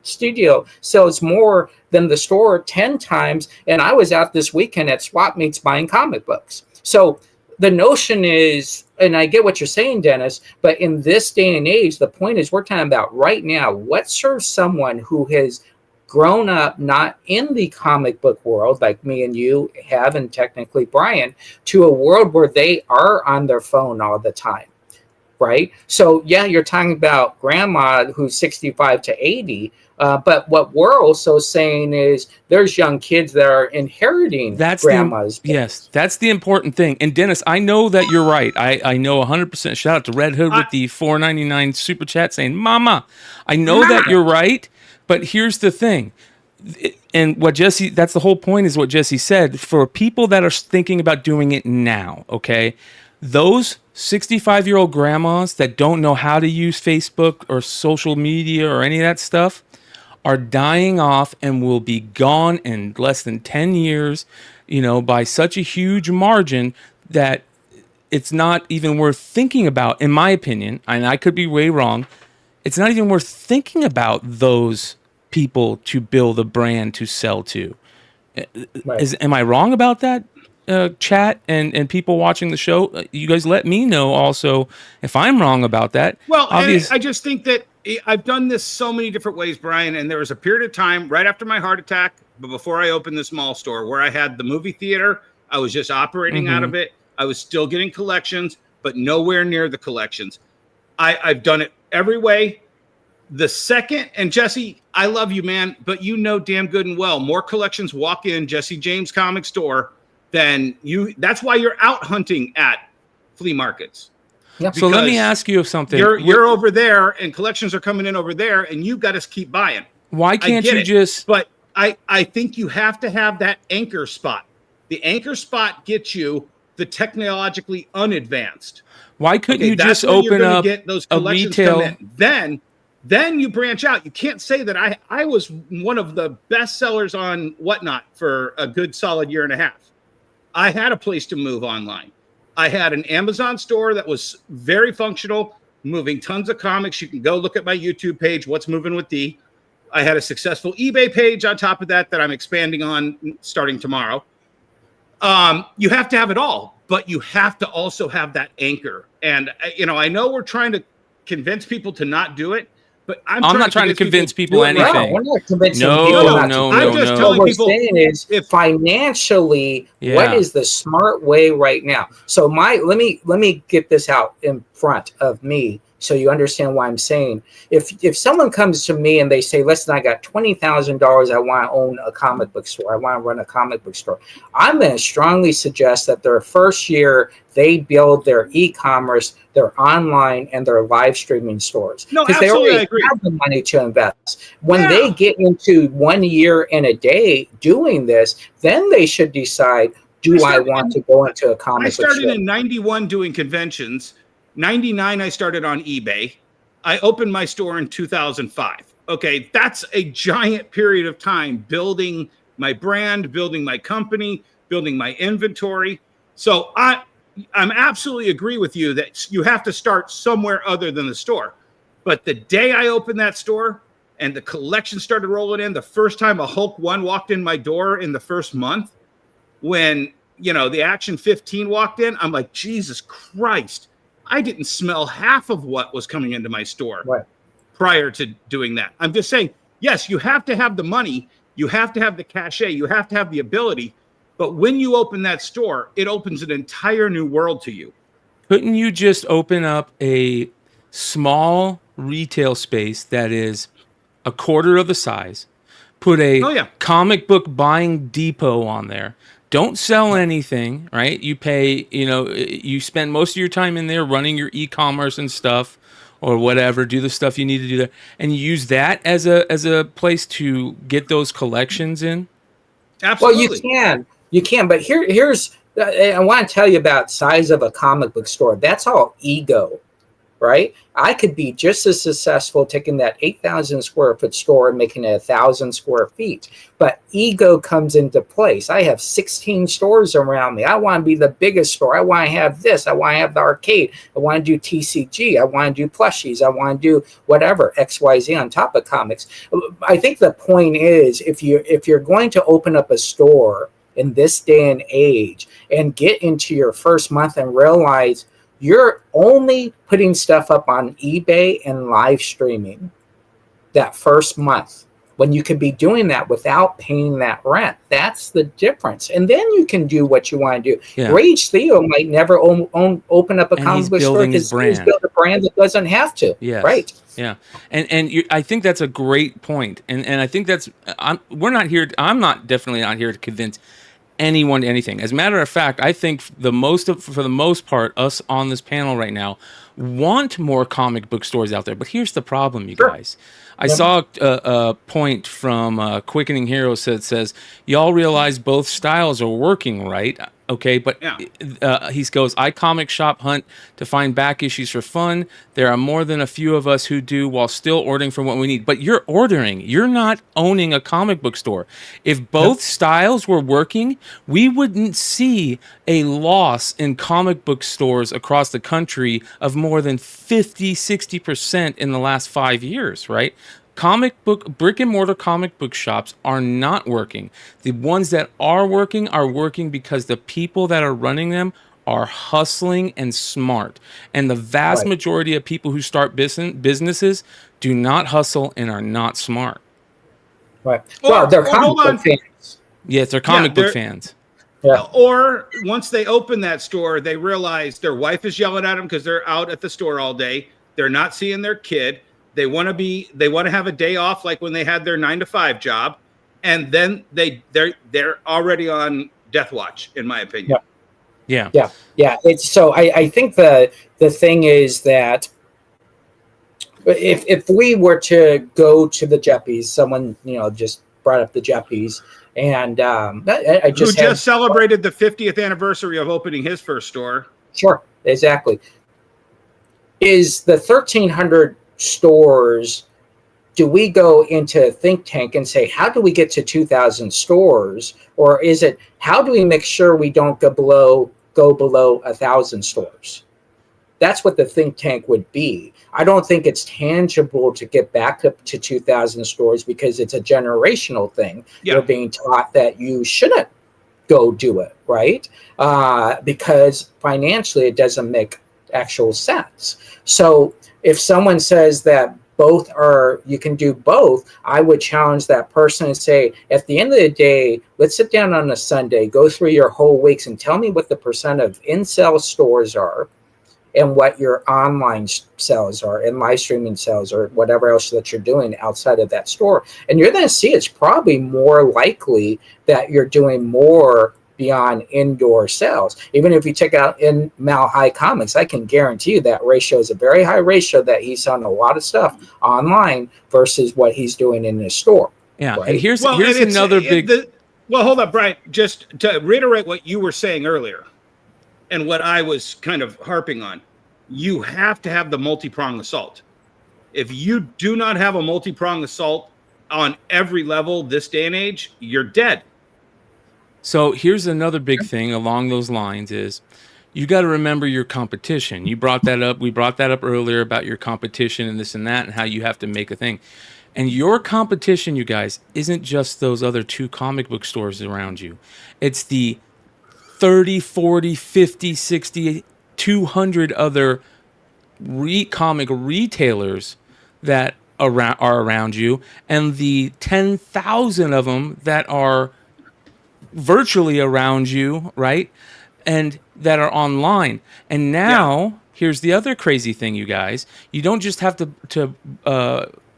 studio sells more than the store 10 times. And I was out this weekend at Swap Meets buying comic books. So the notion is, and I get what you're saying, Dennis, but in this day and age, the point is we're talking about right now, what serves someone who has grown up not in the comic book world like me and you have, and technically Bryan, to a world where they are on their phone all the time, right? So yeah, you're talking about grandma who's 65 to 80, but what we're also saying is there's young kids that are inheriting grandma's. Yes, that's the important thing. And Dennis, I know that you're right. I know 100%. Shout out to Red Hood with the $4.99 super chat saying, "Mama, I know that you're right, but here's the thing." And what Jesse, that's the whole point, is what Jesse said. For people that are thinking about doing it now, okay, those 65-year-old grandmas that don't know how to use Facebook or social media or any of that stuff are dying off and will be gone in less than 10 years, by such a huge margin that it's not even worth thinking about, in my opinion, and I could be way wrong. It's not even worth thinking about those people to build a brand to sell to. Right. Am I wrong about that? Chat and people watching the show, you guys let me know also if I'm wrong about that. Well, I just think that I've done this so many different ways, Bryan, and there was a period of time right after my heart attack, but before I opened this mall store, where I had the movie theater. I was just operating out of it. I was still getting collections, but nowhere near the collections. I've done it every way. The second, and Jesse, I love you, man, but damn good and well, more collections walk in Jesse James comic store than you. That's why you're out hunting at flea markets. Yeah. So let me ask you something. You're over there, and collections are coming in over there, and you've got to keep buying. Why can't you just? But I think you have to have that anchor spot. The anchor spot gets you the technologically unadvanced. Why couldn't you just open up get those a collections retail? Then you branch out. You can't say that I was one of the best sellers on Whatnot for a good solid year and a half. I had a place to move online. I had an Amazon store that was very functional, moving tons of comics. You can go look at my YouTube page, What's Moving with D. I had a successful eBay page on top of that I'm expanding on starting tomorrow. You have to have it all, but you have to also have that anchor. And, I know we're trying to convince people to not do it, but I'm not trying to convince people anything. No, we're not convincing No, people not no, to. no, I'm just no. telling What we're people saying is financially, what is the smart way right now? So let me get this out in front of me so you understand why I'm saying. If someone comes to me and they say, listen, I got $20,000, I want to own a comic book store, I want to run a comic book store, I'm going to strongly suggest that their first year they build their e-commerce, their online, and their live streaming stores. No, because they already agree. have the money to invest. When they get into 1 year and a day doing this, then they should decide, do I want to go into a comic book store? I started in 91 doing conventions. 99, I started on eBay. I opened my store in 2005. Okay, that's a giant period of time building my brand, building my company, building my inventory. So I'm absolutely agree with you that you have to start somewhere other than the store. But the day I opened that store and the collection started rolling in, the first time a Hulk 1 walked in my door in the first month, when, the Action 15 walked in, I'm like, Jesus Christ. I didn't smell half of what was coming into my store prior to doing that. I'm just saying, yes, you have to have the money. You have to have the cachet. You have to have the ability. But when you open that store, it opens an entire new world to you. Couldn't you just open up a small retail space that is a quarter of the size, put a comic book buying depot on there? Don't sell anything, right? You pay, you spend most of your time in there running your e-commerce and stuff or whatever, do the stuff you need to do there, and you use that as a place to get those collections in? Absolutely. Well, you can, but here's I want to tell you about size of a comic book store. That's all ego. right? I could be just as successful taking that 8,000 square foot store and making it 1,000 square feet. But ego comes into place. I have 16 stores around me. I want to be the biggest store. I want to have this. I want to have the arcade. I want to do TCG. I want to do plushies. I want to do whatever, XYZ on top of comics. I think the point is, if you're going to open up a store in this day and age and get into your first month and realize you're only putting stuff up on eBay and live streaming that first month, when you could be doing that without paying that rent. That's the difference. And then you can do what you want to do. Yeah. Rage Theo might never open up a comic book store because he's built a brand that doesn't have to. Yes. Right. Yeah. I think that's a great point. And I think I'm definitely not here to convince anyone to anything. As a matter of fact, I think for the most part, us on this panel right now want more comic book stores out there. But here's the problem, you guys. I saw a point from Quickening Heroes that says, y'all realize both styles are working, right? Okay, but he goes, I comic shop hunt to find back issues for fun. There are more than a few of us who do while still ordering for what we need. But you're ordering. You're not owning a comic book store. If both styles were working, we wouldn't see a loss in comic book stores across the country of more than 50-60% in the last 5 years, right? Brick and mortar comic book shops are not working. The ones that are working because the people that are running them are hustling and smart. And the vast majority of people who start businesses do not hustle and are not smart. Right. Well, they're comic book fans. Yes, they're comic book fans. Yeah. Or once they open that store, they realize their wife is yelling at them because they're out at the store all day. They're not seeing their kid. They want to have a day off, like when they had their 9-to-5 job, and then they're already on death watch, in my opinion. Yeah. It's so I think the thing is that if we were to go to the Jeppies, someone just brought up the Jeppies, and I just celebrated the 50th anniversary of opening his first store. Sure, exactly. Is the 1,300 stores, do we go into a think tank and say, how do we get to 2,000 stores? Or is it, how do we make sure we don't go below 1,000 stores? That's what the think tank would be. I don't think it's tangible to get back up to 2,000 stores because it's a generational thing. Yeah. You're being taught that you shouldn't go do it, right? Because financially it doesn't make actual sense. So if someone says that you can do both, I would challenge that person and say, at the end of the day, let's sit down on a Sunday, go through your whole weeks and tell me what the percent of in-sale stores are and what your online sales are and live streaming sales or whatever else that you're doing outside of that store. And you're going to see it's probably more likely that you're doing more beyond indoor sales. Even if you check out in Mal High Comics, I can guarantee you that ratio is a very high ratio that he's selling a lot of stuff online versus what he's doing in his store. Yeah, right? and here's another big... hold up, Brian. Just to reiterate what you were saying earlier and what I was kind of harping on, you have to have the multi-pronged assault. If you do not have a multi-pronged assault on every level this day and age, you're dead. So here's another big thing along those lines is you got to remember your competition. You brought that up. We brought that up earlier about your competition and this and that and how you have to make a thing. And your competition, you guys, isn't just those other 2 comic book stores around you. It's the 30, 40, 50, 60, 200 other comic retailers that are around you and the 10,000 of them that are virtually around you, right? And that are online. And now, here's the other crazy thing, you guys. You don't just have to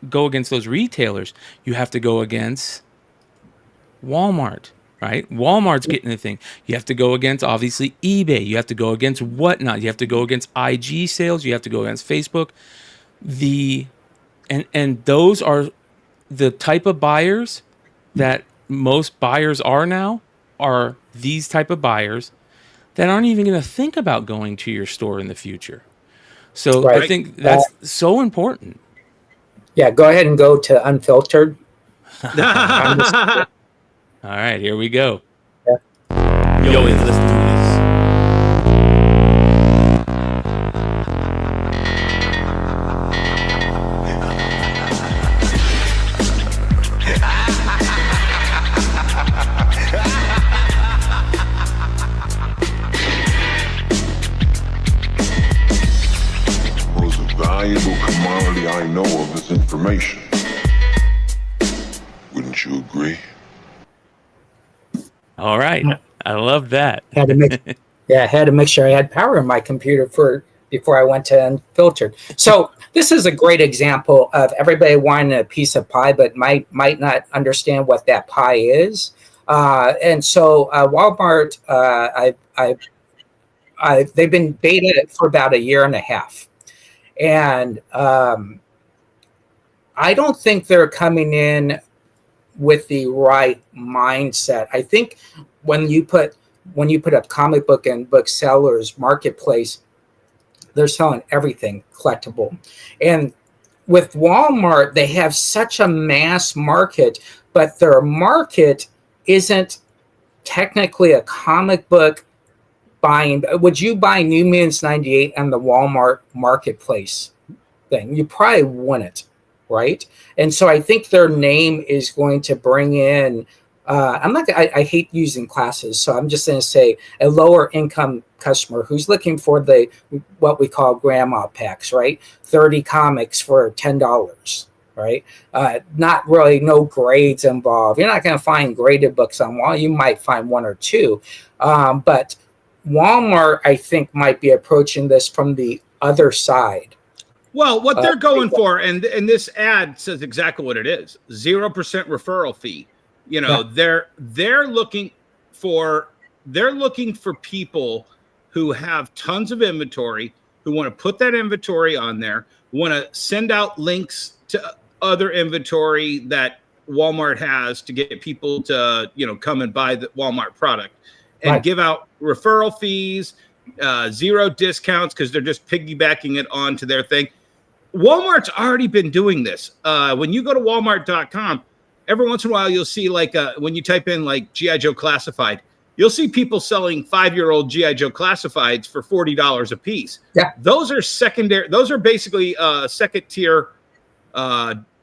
go against those retailers. You have to go against Walmart, right? Walmart's getting the thing. You have to go against, obviously, eBay. You have to go against whatnot. You have to go against IG sales. You have to go against Facebook. And those are the type of buyers that most buyers are these type of buyers that aren't even going to think about going to your store in the future. So Right. I think that's so important. Yeah, go ahead and go to unfiltered. All right, here we go. Yeah. Yo, let's do this. Most valuable commodity I know of is information. Wouldn't you agree? All right, I love that. Had to make, yeah, I had to make sure I had power in my computer before I went to unfiltered. So this is a great example of everybody wanting a piece of pie, but might not understand what that pie is. And so Walmart, they've been beta for about a year and a half, and I don't think they're coming in with the right mindset. I think when you put up comic book and booksellers marketplace, they're selling everything collectible. And with Walmart, they have such a mass market, but their market isn't technically a comic book buying. Would you buy New Mutants 98 on the Walmart marketplace thing? You probably wouldn't, right? And so I think their name is going to bring in, I hate using classes, so I'm just going to say a lower income customer who's looking for what we call grandma packs, right? 30 comics for $10, right? Not really, no grades involved. You're not going to find graded books on Walmart. You might find one or two, but Walmart, I think, might be approaching this from the other side. Well, what they're going for, and this ad says exactly what it is: 0% referral fee. You know, they're looking for people who have tons of inventory, who want to put that inventory on there, want to send out links to other inventory that Walmart has to get people to, come and buy the Walmart product, and give out referral fees, 0 discounts, because they're just piggybacking it onto their thing. Walmart's already been doing this. When you go to walmart.com, every once in a while, you'll see when you type in G.I. Joe Classified, you'll see people selling 5-year-old G.I. Joe Classifieds for $40 a piece. Yeah. Those are secondary. Those are basically second tier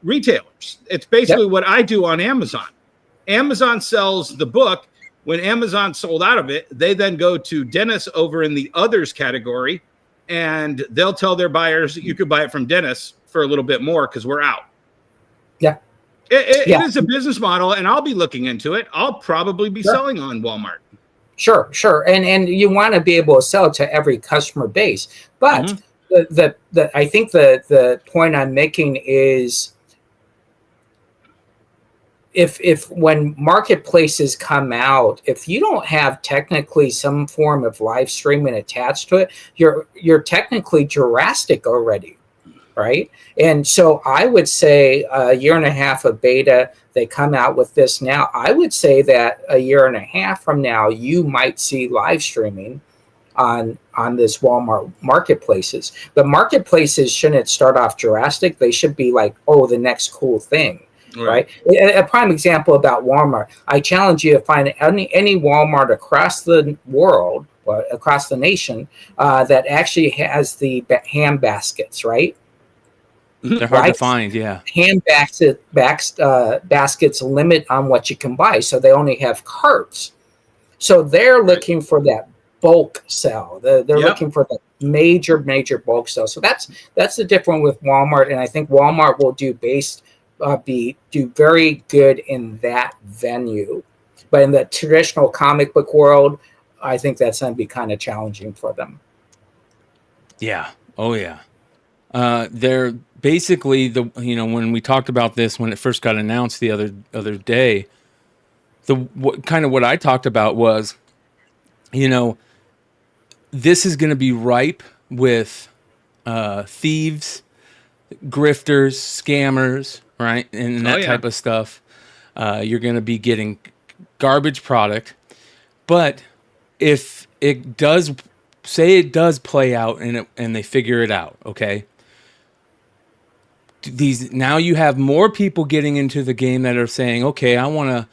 retailers. It's basically what I do on Amazon. Amazon sells the book. When Amazon sold out of it, they then go to Dennis over in the others category, and they'll tell their buyers that you could buy it from Dennis for a little bit more because we're out. Yeah. It is a business model, and I'll be looking into it. I'll probably be selling on Walmart. Sure. And you want to be able to sell to every customer base. But I think the point I'm making is if when marketplaces come out, if you don't have technically some form of live streaming attached to it, you're technically Jurassic already, right? And so I would say a year and a half of beta, they come out with this now. I would say that a year and a half from now, you might see live streaming on this Walmart marketplaces. But marketplaces shouldn't start off Jurassic. They should be the next cool thing. Right. A prime example about Walmart. I challenge you to find any Walmart across the world or across the nation that actually has the hand baskets, right? They're hard to find, yeah. Hand baskets limit on what you can buy, so they only have carts. So they're looking for that bulk sell. They're looking for the major bulk sell. So that's the difference with Walmart, and I think Walmart will do very good in that venue, but in the traditional comic book world, I think that's going to be kind of challenging for them. Yeah. Oh yeah. They're basically when we talked about this when it first got announced the other day, what I talked about was, this is going to be ripe with thieves, grifters, scammers, right? And that type of stuff. You're going to be getting garbage product. But if it does say it does play out and they figure it out, okay? Now you have more people getting into the game that are saying, okay, I want to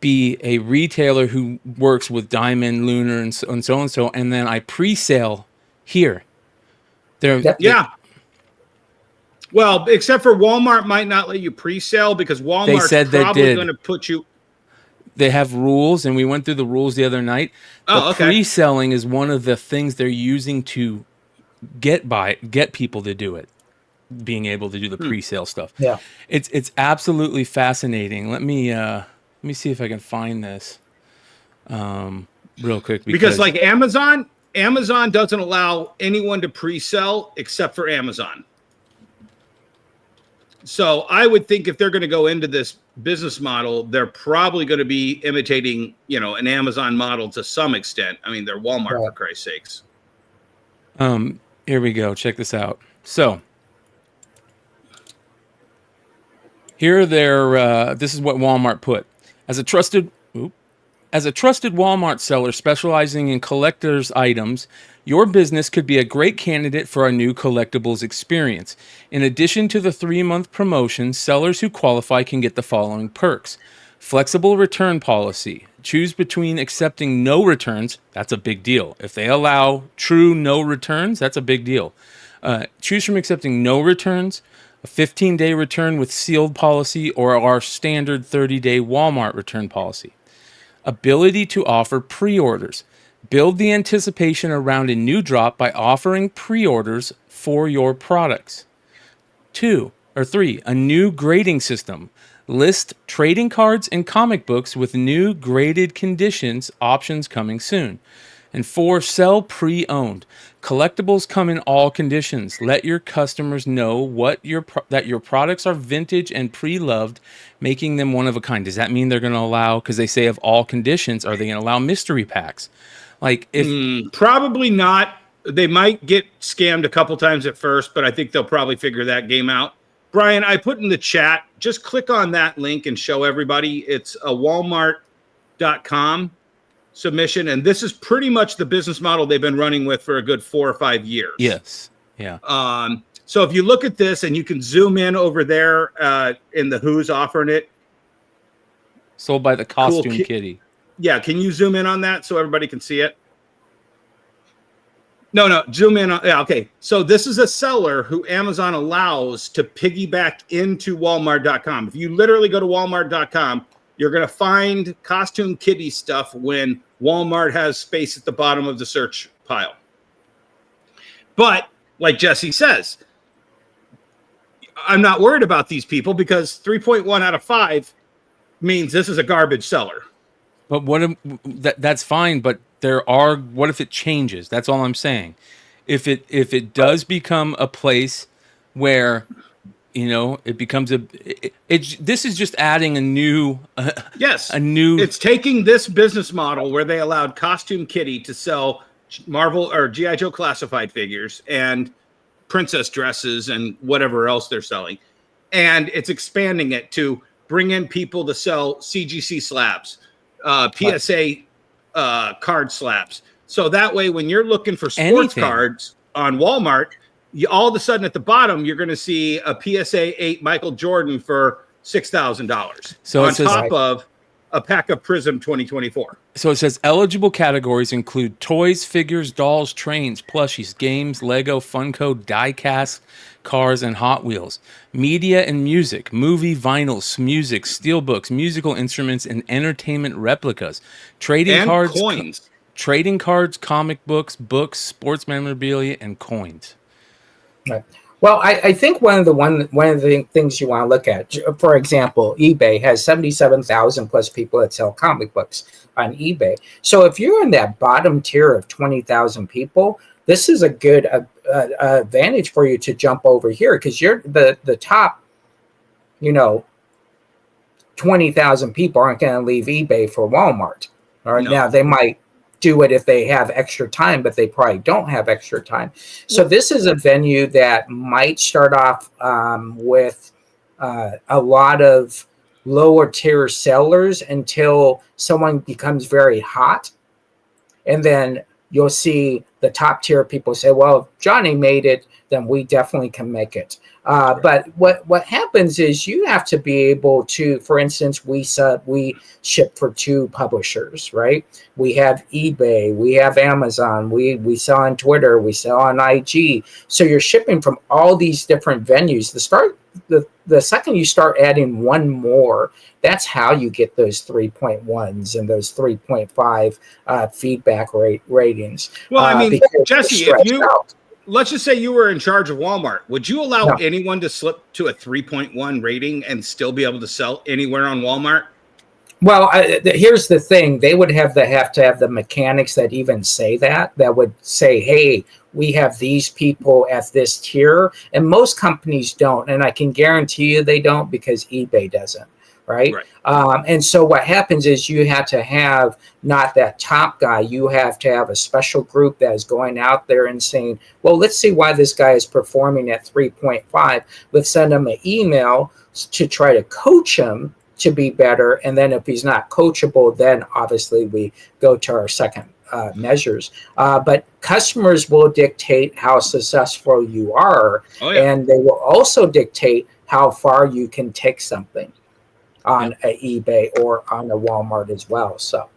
be a retailer who works with Diamond, Lunar, and so, and then I pre-sale here. Yeah. Well, except for Walmart might not let you pre-sale because Walmart's probably going to put you. They have rules, and we went through the rules the other night. Pre-selling is one of the things they're using to get people to do it. Being able to do the pre-sale stuff. Yeah, it's absolutely fascinating. Let me see if I can find this real quick because like Amazon doesn't allow anyone to pre-sell except for Amazon. So I would think if they're going to go into this business model, they're probably going to be imitating, an Amazon model to some extent. I mean, they're Walmart for Christ's sakes. Here we go. Check this out. So here this is what Walmart put. As a trusted Walmart seller specializing in collector's items, your business could be a great candidate for our new collectibles experience. In addition to the 3-month promotion, sellers who qualify can get the following perks. Flexible return policy. Choose between accepting no returns. That's a big deal. If they allow true no returns, that's a big deal. Choose from accepting no returns, a 15-day return with sealed policy, or our standard 30-day Walmart return policy. Ability to offer pre-orders. Build the anticipation around a new drop by offering pre-orders for your products. 3, a new grading system. List trading cards and comic books with new graded conditions options coming soon. And 4, sell pre-owned. Collectibles come in all conditions. Let your customers know that your products are vintage and pre-loved, making them one of a kind. Does that mean they're going to allow, because they say of all conditions, are they going to allow mystery packs? Like probably not. They might get scammed a couple times at first, but I think they'll probably figure that game out. Brian, I put in the chat, just click on that link and show everybody. It's a walmart.com submission, and this is pretty much the business model they've been running with for a good 4 or 5 years. Yes. Yeah. So if you look at this and you can zoom in over there in the who's offering it. Sold by the costume kitty. Yeah. Can you zoom in on that so everybody can see it? No, zoom in on. Yeah. Okay. So this is a seller who Amazon allows to piggyback into Walmart.com. If you literally go to Walmart.com, you're going to find costume kitty stuff when Walmart has space at the bottom of the search pile. But like Jesse says, I'm not worried about these people because 3.1 out of 5 means this is a garbage seller. But that's fine. But what if it changes? That's all I'm saying. If it does become a place where, it becomes this is just adding a new, it's taking this business model where they allowed Costume Kitty to sell Marvel or G.I. Joe classified figures and princess dresses and whatever else they're selling. And it's expanding it to bring in people to sell CGC slabs, PSA card slabs. So that way, when you're looking for sports cards on Walmart, all of a sudden at the bottom, you're going to see a PSA 8 Michael Jordan for $6,000. So on top of a pack of Prism 2024. So it says eligible categories include toys, figures, dolls, trains, plushies, games, Lego, Funko, die-cast, cars, and Hot Wheels. Media and music, movie, vinyls, music, steelbooks, musical instruments, and entertainment replicas. Trading cards, coins. Trading cards, comic books, sports memorabilia, and coins. Right. Well, I think one of the things you want to look at, for example, eBay has 77,000 plus people that sell comic books on eBay. So if you're in that bottom tier of 20,000 people, this is a good advantage for you to jump over here because you're the top, 20,000 people aren't going to leave eBay for Walmart. All right. No. Now they might do it if they have extra time, but they probably don't have extra time. So this is a venue that might start off with a lot of lower tier sellers until someone becomes very hot. And then you'll see the top tier people say, well, if Johnny made it, then we definitely can make it. But what happens is you have to be able to, for instance, we ship for 2 publishers, right? We have eBay, we have Amazon, we sell on Twitter, we sell on IG. So you're shipping from all these different venues. The second you start adding one more, that's how you get those 3.1s and those 3.5 feedback ratings. Well, I mean, Jesse, if you out. Let's just say you were in charge of Walmart, would you allow anyone to slip to a 3.1 rating and still be able to sell anywhere on Walmart? Well, here's the thing. They would have to have the mechanics that even say that would say, hey, we have these people at this tier. And most companies don't. And I can guarantee you they don't, because eBay doesn't. Right. And so what happens is you have to have not that top guy. You have to have a special group that is going out there and saying, well, let's see why this guy is performing at 3.5. Let's send him an email to try to coach him to be better. And then if he's not coachable, then obviously we go to our second measures. But customers will dictate how successful you are. And they will also dictate how far you can take something on a eBay or on a Walmart as well. So,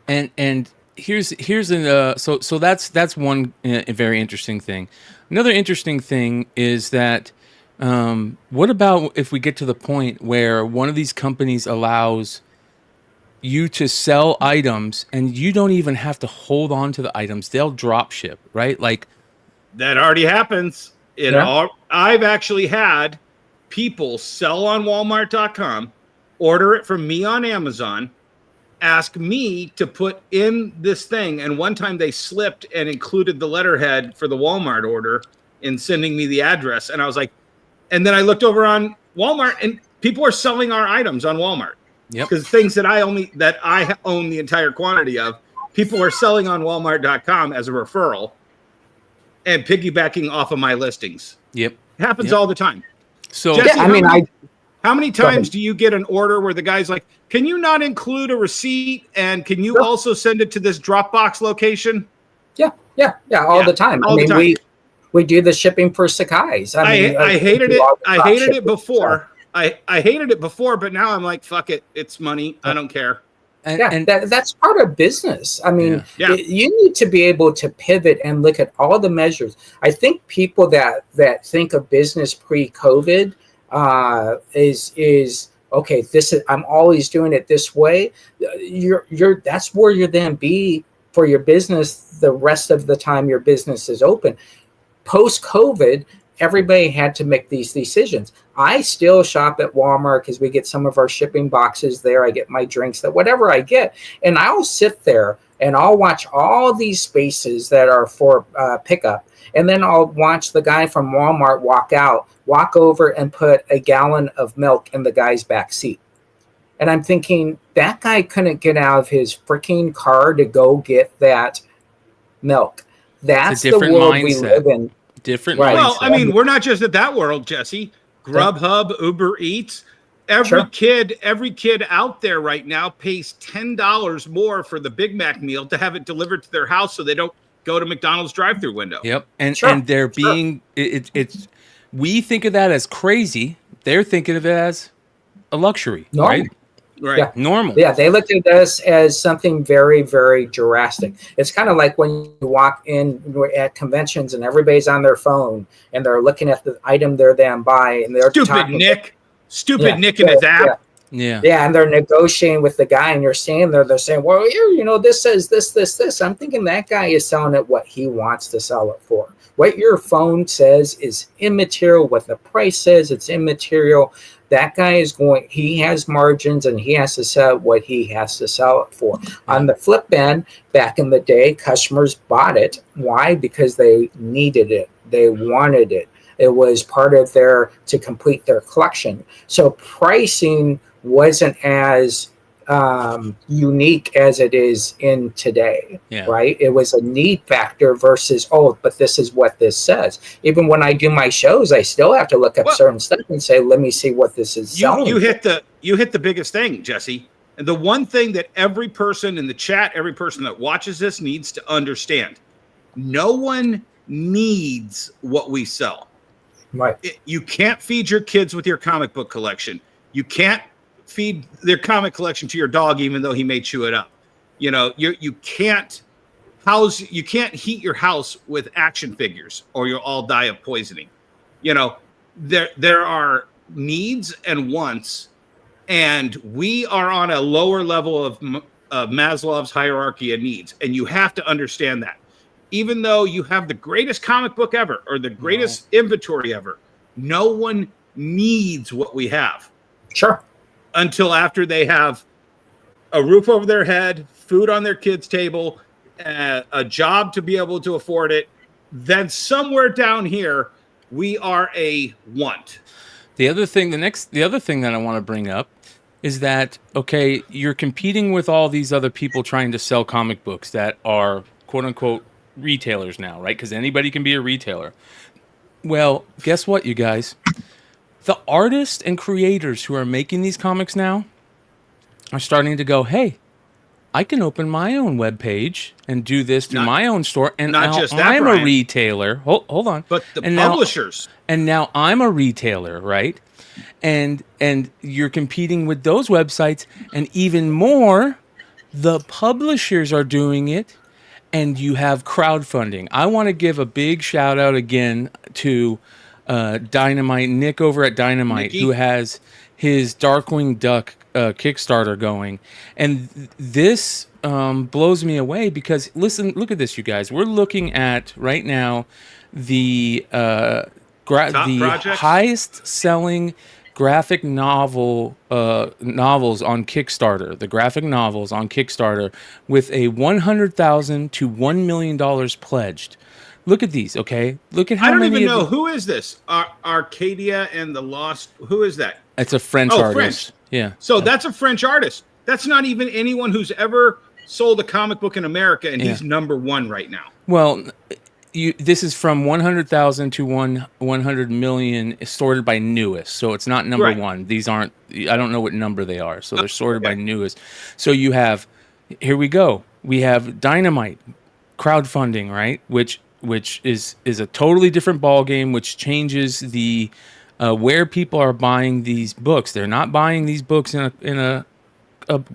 and here's an so that's one very interesting thing. Another interesting thing is that what about if we get to the point where one of these companies allows you to sell items and you don't even have to hold on to the items? They'll drop ship, right? Like that already happens. I've actually had people sell on Walmart.com, order it from me on Amazon, ask me to put in this thing. And one time they slipped and included the letterhead for the Walmart order in sending me the address. And I was like, and then I looked over on Walmart and people are selling our items on Walmart. Because things that I own the entire quantity of, people are selling on Walmart.com as a referral and piggybacking off of my listings. It happens all the time. So Jesse, how many times do you get an order where the guy's like, can you not include a receipt, and can you also send it to this Dropbox location? All the time. We do the shipping for Sakai's. I hated it. I hated it before. I hated it before, but now I'm like, fuck it. It's money. I don't care. And that's part of business. I mean, you need to be able to pivot and look at all the measures. I think people that think of business pre-COVID is okay. This is, I'm always doing it this way. That's where you're then be for your business the rest of the time your business is open. Post-COVID, everybody had to make these decisions. I still shop at Walmart because we get some of our shipping boxes there. I get my drinks, that whatever I get. And I'll sit there and I'll watch all these spaces that are for pickup. And then I'll watch the guy from Walmart walk over and put a gallon of milk in the guy's back seat. And I'm thinking, that guy couldn't get out of his freaking car to go get that milk. That's the world we live in. Different. Right. Well, I mean, we're not just at that world, Jesse. Grubhub, Uber Eats, every kid out there right now pays $10 more for the Big Mac meal to have it delivered to their house so they don't go to McDonald's drive-through window. And they're being it's we think of that as crazy. They're thinking of it as a luxury, right? Right. Normal. Yeah, they look at this as something very, very drastic. It's kind of like when you walk in at conventions and everybody's on their phone and they're looking at the item they're then buying and they're Nick in his app. Yeah, and they're negotiating with the guy and you're standing there, they're saying, well, here, this says this. I'm thinking that guy is selling it what he wants to sell it for. What your phone says is immaterial. What the price says, it's immaterial. That guy he has margins and he has to sell what he has to sell it for. On the flip end, back in the day, customers bought it. Why? Because they needed it. They wanted it. It was part of to complete their collection. So pricing wasn't as unique as it is in today, right? It was a need factor versus, but this is what this says. Even when I do my shows, I still have to look up certain stuff and say, let me see what this is selling. You hit the biggest thing, Jesse. And the one thing that every person in the chat, every person that watches this needs to understand, no one needs what we sell. Right. You can't feed your kids with your comic book collection. You can't feed their comic collection to your dog, even though he may chew it up. You can't heat your house with action figures, or you'll all die of poisoning. There are needs and wants, and we are on a lower level of Maslow's hierarchy of needs, and you have to understand that. Even though you have the greatest comic book ever or the greatest inventory ever, no one needs what we have. Sure. Until after they have a roof over their head, food on their kids' table, a job to be able to afford it. Then somewhere down here, we are a want. The other thing that I want to bring up is that, okay, you're competing with all these other people trying to sell comic books that are quote unquote retailers now, right? Because anybody can be a retailer. Well, guess what, you guys? The artists and creators who are making these comics now are starting to go, hey, I can open my own webpage and do this through my own store. And not now just that, I'm Brian, a retailer. Hold on. But the publishers. Now I'm a retailer, right? And you're competing with those websites. And even more, the publishers are doing it. And you have crowdfunding. I want to give a big shout out again to Dynamite, Nick over at Dynamite, Nicky, who has his Darkwing Duck Kickstarter going. And this blows me away because, listen, look at this, you guys. We're looking at, right now, the highest selling graphic novels on Kickstarter, the graphic novels on Kickstarter, with a $100,000 to $1 million pledged. Look at these, okay? Look at how many. I don't even know who is this. Arcadia and the Lost. Who is that? It's a French artist. French. Yeah. So that's a French artist. That's not even anyone who's ever sold a comic book in America, and he's number one right now. Well, this is from 100,000 to 100 million, sorted by newest. So it's not number one. These aren't. I don't know what number they are. So they're sorted by newest. So you have. Here we go. We have Dynamite crowdfunding, right? Which is a totally different ball game, which changes the where people are buying these books. They're not buying these books in a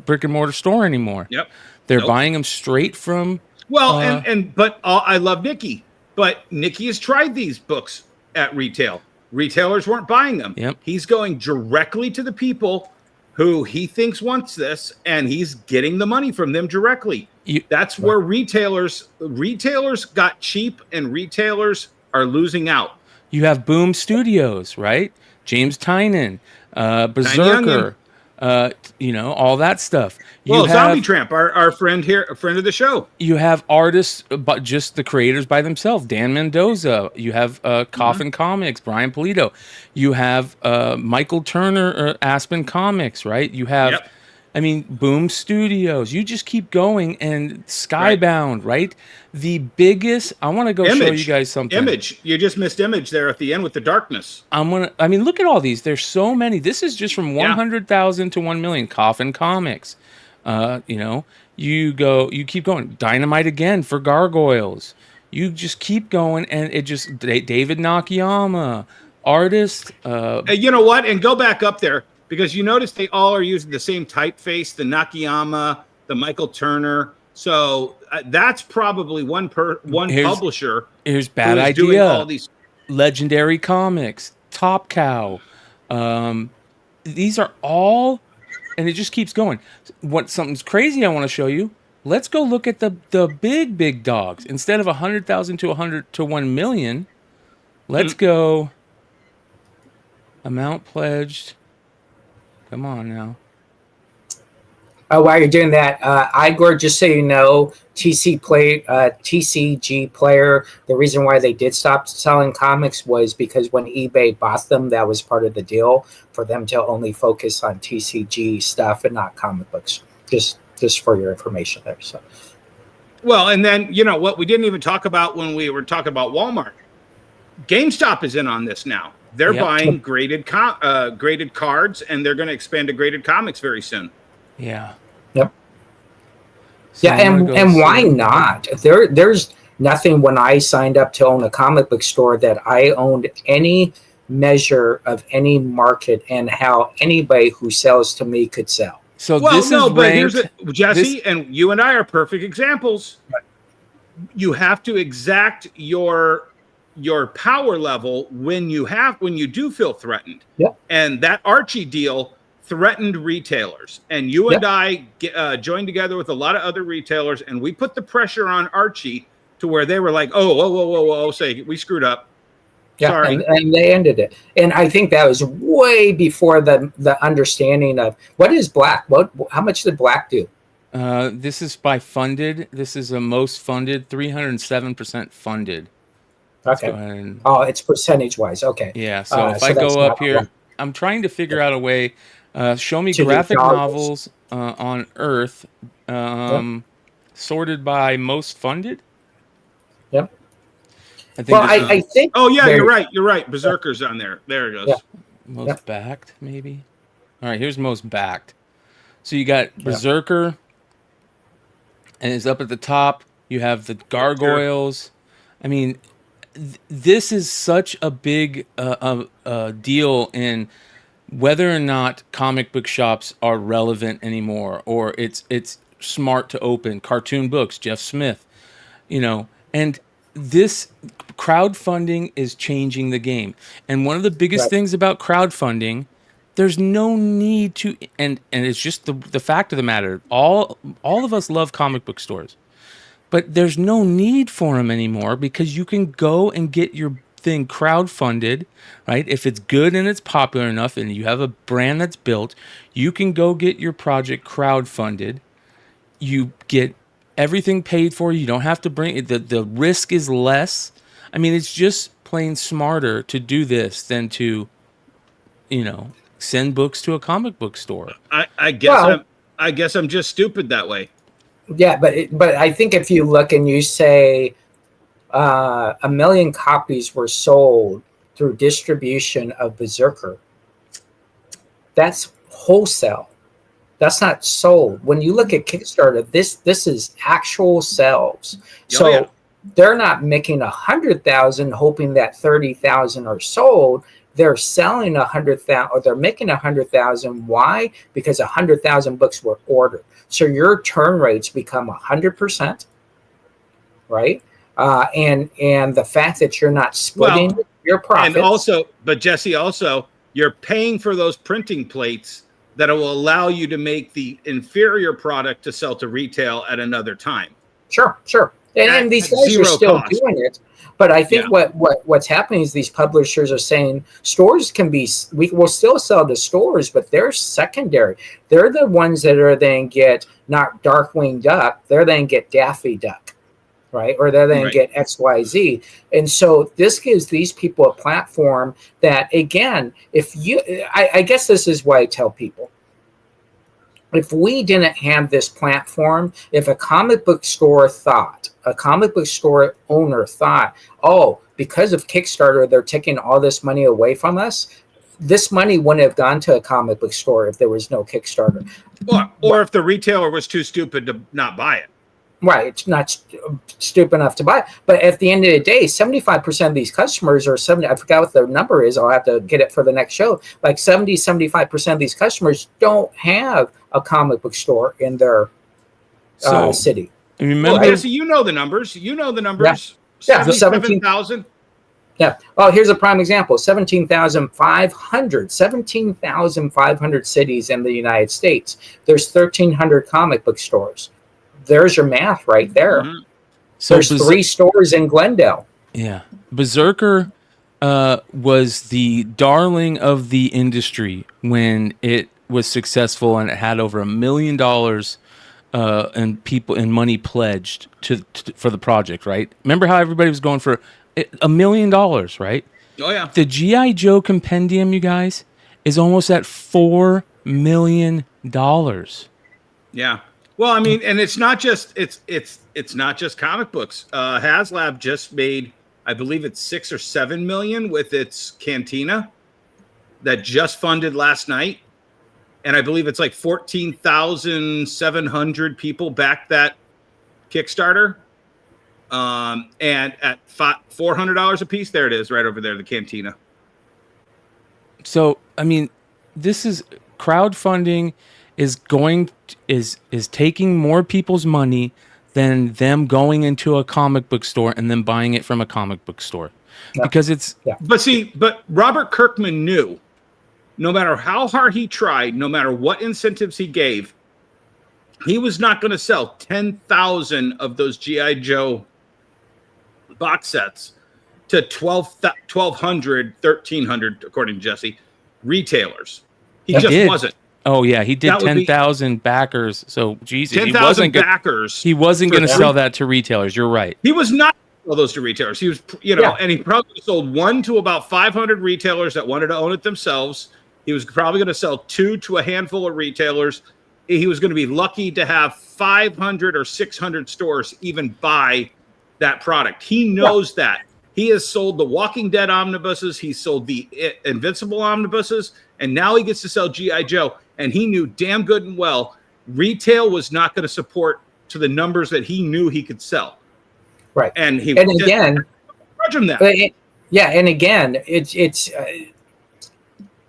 brick and mortar store anymore. Yep. They're buying them straight from. Well, but I love Nikki, but Nikki has tried these books at retail. Retailers weren't buying them. Yep. He's going directly to the people who he thinks wants this, and he's getting the money from them directly. That's where retailers got cheap, and retailers are losing out. You have Boom Studios, right? James Tynan, Berserker, all that stuff. Zombie Tramp, our friend here, a friend of the show. You have artists, but just the creators by themselves. Dan Mendoza. You have Coffin Comics, Brian Polito. You have Michael Turner, Aspen Comics, right? You have, Boom Studios. You just keep going, and Skybound, right? The biggest. I want to go show you guys something. Image. You just missed Image there at the end with the darkness. Look at all these. There's so many. This is just from 100,000 to 1 million. Coffin Comics. You keep going. Dynamite again for Gargoyles. You just keep going, and it just David Nakayama, artist. You know what? And go back up there, because you notice they all are using the same typeface. The Nakayama, the Michael Turner. So that's probably one publisher. Here's Bad Idea. Doing all these Legendary Comics, Top Cow. These are all. And it just keeps going. Something's crazy I want to show you. Let's go look at the big dogs. Instead of 100,000 to 100 to 1 million, let's go amount pledged. Come on now. While you're doing that, Igor, just so you know, TCG Player, the reason why they did stop selling comics was because when eBay bought them, that was part of the deal for them to only focus on TCG stuff and not comic books. Just for your information there. So, well, and then what we didn't even talk about when we were talking about Walmart. GameStop is in on this now. They're buying graded cards, and they're going to expand to graded comics very soon. Yeah. Yep. So Yeah, I'm gonna go and why see- not? There's nothing when I signed up to own a comic book store that I owned any measure of any market and how anybody who sells to me could sell. So Well, this no, is but here's ranked. it, Jesse, and you and I are perfect examples. You have to exact your power level when you do feel threatened. Yep. And that Archie deal threatened retailers, and you and I joined together with a lot of other retailers, and we put the pressure on Archie to where they were like, "Oh, whoa, whoa, whoa, whoa, say we screwed up." Yeah, Sorry. and they ended it. And I think that was way before the understanding of what is black. How much did black do? This is by funded. This is the most funded, 307% funded. Let's go Okay. ahead and, Oh, it's percentage wise. Okay. yeah. So if I that's go not up here, I'm trying to figure out a way. Show me To do graphic dollars. novels on Earth, sorted by most funded. Yep. I think Well, this is I think. Oh yeah, there- you're right. Berserker's on there. There it goes. Yeah. most backed, maybe. All right, here's most backed. So you got Berserker, and it's up at the top. You have the gargoyles. I mean, this is such a big deal in whether or not comic book shops are relevant anymore, or it's smart to open cartoon books. Jeff Smith, and this crowdfunding is changing the game. And one of the biggest Right. things about crowdfunding, there's no need to, and it's just the fact of the matter. All of us love comic book stores, but there's no need for them anymore because you can go and get your thing crowdfunded, right? If it's good and it's popular enough and you have a brand that's built, you can go get your project crowdfunded. You get everything paid for. You don't have to bring it. The risk is less. I mean, it's just plain smarter to do this than to, send books to a comic book store. I guess I'm just stupid that way. Yeah, but I think if you look and you say 1 million copies were sold through distribution of Berserker, that's wholesale. That's not sold. When you look at Kickstarter, this is actual sales. So yeah. they're not making 100,000 hoping that 30,000 are sold. They're selling 100,000, or they're making 100,000. Why? Because 100,000 books were ordered. So your turn rates become 100%, right? And the fact that you're not splitting your profits. And also, but Jesse, also, you're paying for those printing plates that will allow you to make the inferior product to sell to retail at another time. Sure. And these guys are still doing it. But I think what's happening is these publishers are saying stores we will still sell to stores, but they're secondary. They're the ones that are then get not Darkwing Duck, they're then get Daffy Duck, right? Or they're then get XYZ. And so this gives these people a platform that, again, I guess this is why I tell people, if we didn't have this platform, if a comic book store owner thought, oh, because of Kickstarter, they're taking all this money away from us, this money wouldn't have gone to a comic book store if there was no Kickstarter. Or if the retailer was too stupid to not buy it. Right, it's not stupid enough to buy it. But at the end of the day, 75% of these customers, or 70, I forgot what the number is, I'll have to get it for the next show, like 75% of these customers don't have a comic book store in their city. Remember, Jesse, you know the numbers. Yeah, 77,000. Yeah. Oh, here's a prime example. 17,500 cities in the United States. There's 1,300 comic book stores. There's your math right there. Mm-hmm. So there's 3 stores in Glendale. Yeah. Berserker was the darling of the industry when it was successful and it had over $1 million and money pledged for the project, right? Remember how everybody was going for $1 million, right? Oh yeah. The G.I. Joe compendium, you guys, is almost at $4 million. Yeah. Well, I mean, and it's not just comic books. HasLab just made, I believe it's 6 or 7 million with its Cantina that just funded last night. and I believe it's like 14,700 people backed that Kickstarter. And at $400 a piece, there it is, right over there, the cantina. So, I mean, this is crowdfunding is taking more people's money than them going into a comic book store and then buying it from a comic book store. Yeah. Because it's But Robert Kirkman knew no matter how hard he tried, no matter what incentives he gave, he was not going to sell 10,000 of those G.I. Joe box sets to 1,200, 1,300, according to Jesse, retailers. He just wasn't. Oh yeah, he did 10,000 backers. So Jesus, 10,000 backers. He wasn't going to sell that to retailers. You're right. He was not sell those to retailers. He was, and he probably sold 1 to about 500 retailers that wanted to own it themselves. He was probably going to sell 2 to a handful of retailers. He was going to be lucky to have 500 or 600 stores even buy that product. He knows that. He has sold the Walking Dead omnibuses. He sold the Invincible omnibuses. And now he gets to sell G.I. Joe. And he knew damn good and well retail was not going to support to the numbers that he knew he could sell. Right. And again, charge him that. And again, it's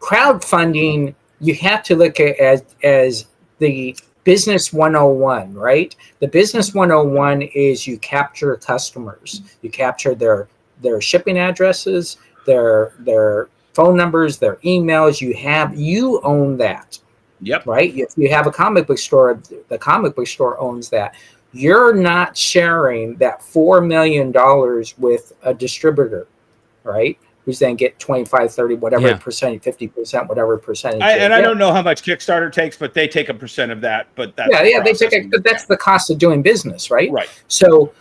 crowdfunding. You have to look at as the business 101, right? The business 101 is you capture customers. You capture their shipping addresses, their phone numbers, their emails. You own that. Yep. Right? If you have a comic book store, the comic book store owns that. You're not sharing that $4 million with a distributor, right? Who's then get 25, 30, whatever percent, 50%, whatever percentage. I don't know how much Kickstarter takes, but they take a percent of that. But that's they take but that's the cost of doing business, right? Right. So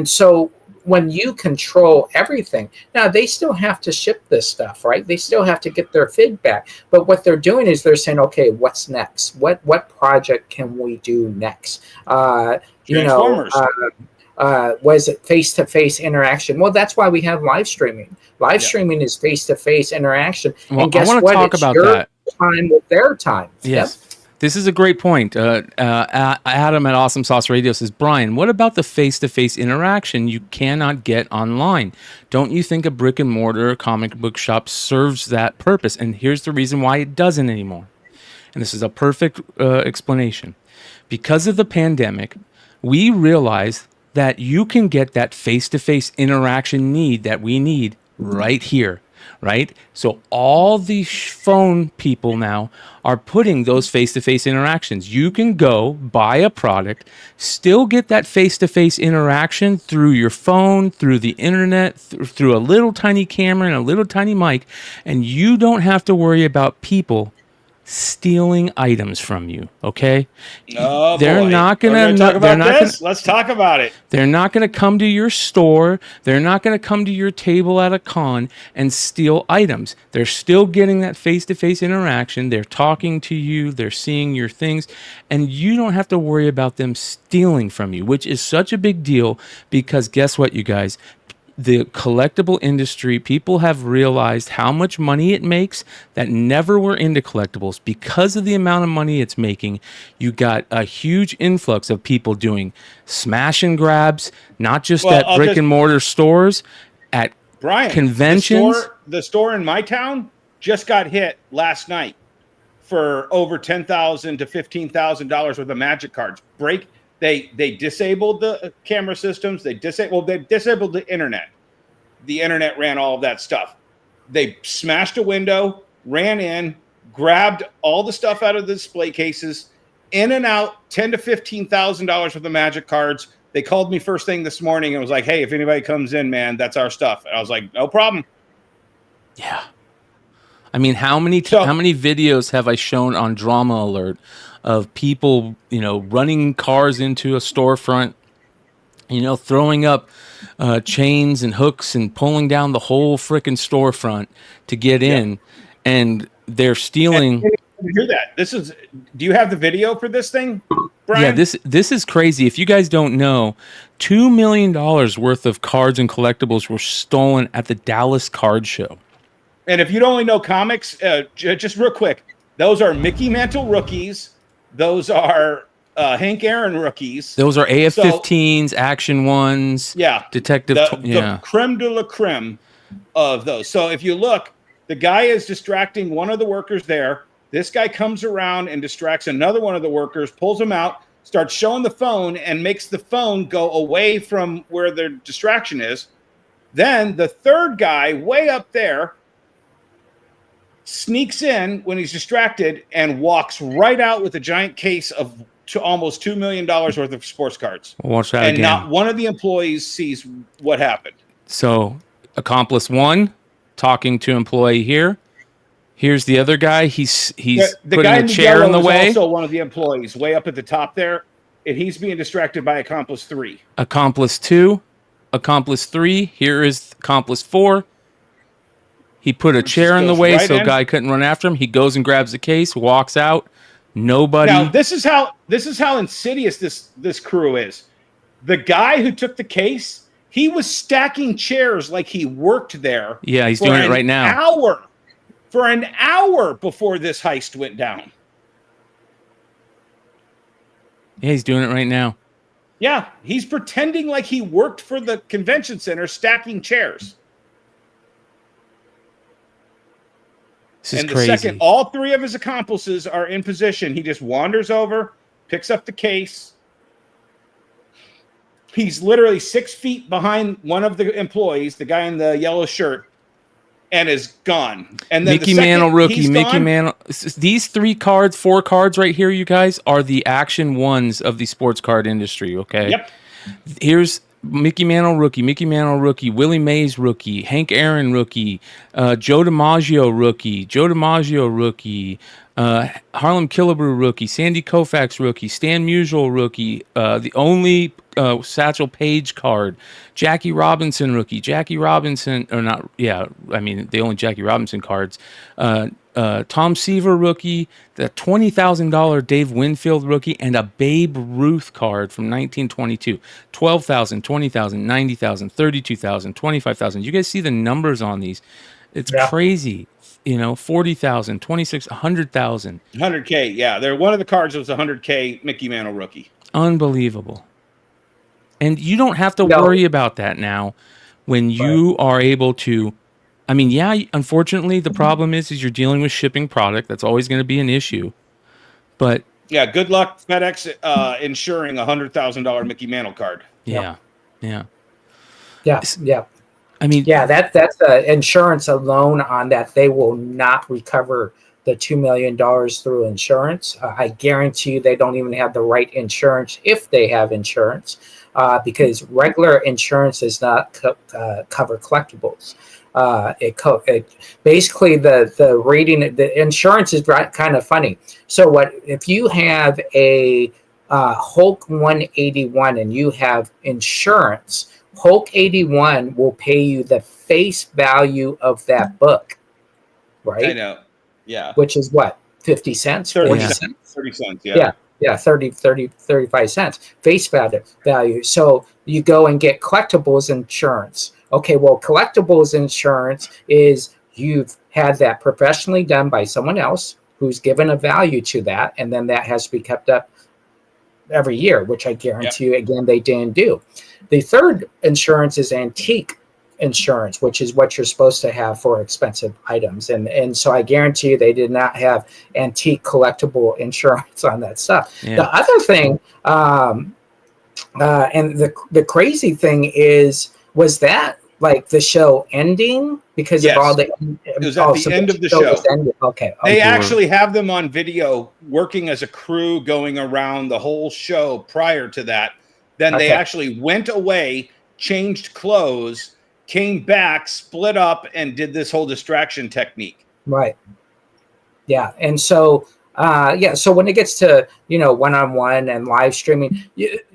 so when you control everything, now they still have to ship this stuff, right? They still have to get their feedback. But what they're doing is they're saying, okay, what's next? What project can we do next? Transformers. Was it face-to-face interaction? Well, that's why we have live streaming. Live streaming is face-to-face interaction. Well, and guess I want to what? talk It's about your that. time with their time. Yes. Yep. This is a great point. Adam at Awesome Sauce Radio says, Brian, what about the face-to-face interaction you cannot get online? Don't you think a brick and mortar comic book shop serves that purpose? And here's the reason why it doesn't anymore. And this is a perfect explanation. Because of the pandemic, we realized that you can get that face-to-face interaction that we need right here, right? So all these phone people now are putting those face-to-face interactions. You can go buy a product, still get that face-to-face interaction through your phone, through the internet, through a little tiny camera and a little tiny mic, and you don't have to worry about people stealing items from you, okay? Oh, they're boy. not gonna talk about this. Let's talk about it. They're not gonna come to your store. They're not gonna come to your table at a con and steal items. They're still getting that face-to-face interaction. They're talking to you. They're seeing your things, and you don't have to worry about them stealing from you, which is such a big deal because guess what, you guys? The collectible industry, people have realized how much money it makes that never were into collectibles. Because of the amount of money it's making, you got a huge influx of people doing smash and grabs, not just at brick and mortar stores, at conventions. The store in my town just got hit last night for over $10,000 to $15,000 worth of magic cards. They disabled the camera systems. They disabled the internet. The internet ran all of that stuff. They smashed a window, ran in, grabbed all the stuff out of the display cases, in and out, $10,000 to $15,000 worth of magic cards. They called me first thing this morning and was like, "Hey, if anybody comes in, man, that's our stuff." And I was like, "No problem." Yeah. I mean, how many videos have I shown on Drama Alert of people, running cars into a storefront, throwing up chains and hooks and pulling down the whole frickin' storefront to get in, and they're stealing. Do that. Do you have the video for this thing, Brian? Yeah, this is crazy. If you guys don't know, $2 million worth of cards and collectibles were stolen at the Dallas Card Show. And if you don't only know comics, just real quick, Those are Mickey Mantle rookies. Those are Hank Aaron rookies. Those are AF-15s, Action Ones. Yeah, Detective. the creme de la creme of those. So if you look, the guy is distracting one of the workers there. This guy comes around and distracts another one of the workers, pulls him out, starts showing the phone, and makes the phone go away from where the distraction is. Then the third guy, way up there, sneaks in when he's distracted and walks right out with a giant case of almost $2 million worth of sports cards. Watch that and again. Not one of the employees sees what happened. So accomplice 1 talking to employee here. Here's the other guy. He's the putting guy a chair in the way. Also one of the employees way up at the top there, and he's being distracted by accomplice 3. Accomplice 2, accomplice 3. Here is accomplice 4. He put a chair in the way so a guy couldn't run after him. He goes and grabs the case, walks out. Nobody. Now this is how insidious this crew is. The guy who took the case, he was stacking chairs like he worked there. Yeah, he's doing it right now. For an hour before this heist went down. Yeah, he's doing it right now. Yeah, he's pretending like he worked for the convention center stacking chairs. This is and the crazy. second all 3 of his accomplices are in position, he just wanders over, picks up the case. He's literally 6 feet behind one of the employees, the guy in the yellow shirt, and is gone. And then Mickey Mantle rookie, Mickey Mantle. These 4 cards right here, you guys, are the Action Ones of the sports card industry, okay? Yep. Here's Mickey Mantle rookie, Willie Mays rookie, Hank Aaron rookie, Joe DiMaggio rookie, Harlem Killebrew rookie, Sandy Koufax rookie, Stan Musial rookie, the only Satchel Paige card, Jackie Robinson rookie, the only Jackie Robinson cards, Tom Seaver rookie, the $20,000 Dave Winfield rookie, and a Babe Ruth card from 1922. 12,000, 20,000, 90,000, 32,000, 25,000. You guys see the numbers on these? It's crazy. 40,000, 26, 100,000. 100K, yeah. One of the cards was 100K Mickey Mantle rookie. Unbelievable. And you don't have to worry about that now when you are able to. I mean, yeah, unfortunately, the problem is you're dealing with shipping product. That's always going to be an issue. But yeah, good luck FedEx insuring a $100,000 Mickey Mantle card. Yeah. I mean, that's insurance alone on that. They will not recover the $2 million through insurance. I guarantee you they don't even have the right insurance if they have insurance, because regular insurance does not cover collectibles. Basically the rating, the insurance is kind of funny. So if you have a Hulk 181 and you have insurance, Hulk 81 will pay you the face value of that book, right? I know. Yeah. Which is what? 50 cents? 30 cents? 30 cents, yeah. Yeah, 35 cents face value. So you go and get collectibles insurance. Okay, well, collectibles insurance is you've had that professionally done by someone else who's given a value to that, and then that has to be kept up every year, which I guarantee you, again, they didn't do. The third insurance is antique insurance, which is what you're supposed to have for expensive items. And so I guarantee you they did not have antique collectible insurance on that stuff. Yeah. The other thing, and the crazy thing was that like the show ending because of all the... It was at the end of the show. Okay. They actually have them on video working as a crew going around the whole show prior to that. Then they actually went away, changed clothes, came back, split up, and did this whole distraction technique. Right. Yeah. And so, so when it gets to, one-on-one and live streaming,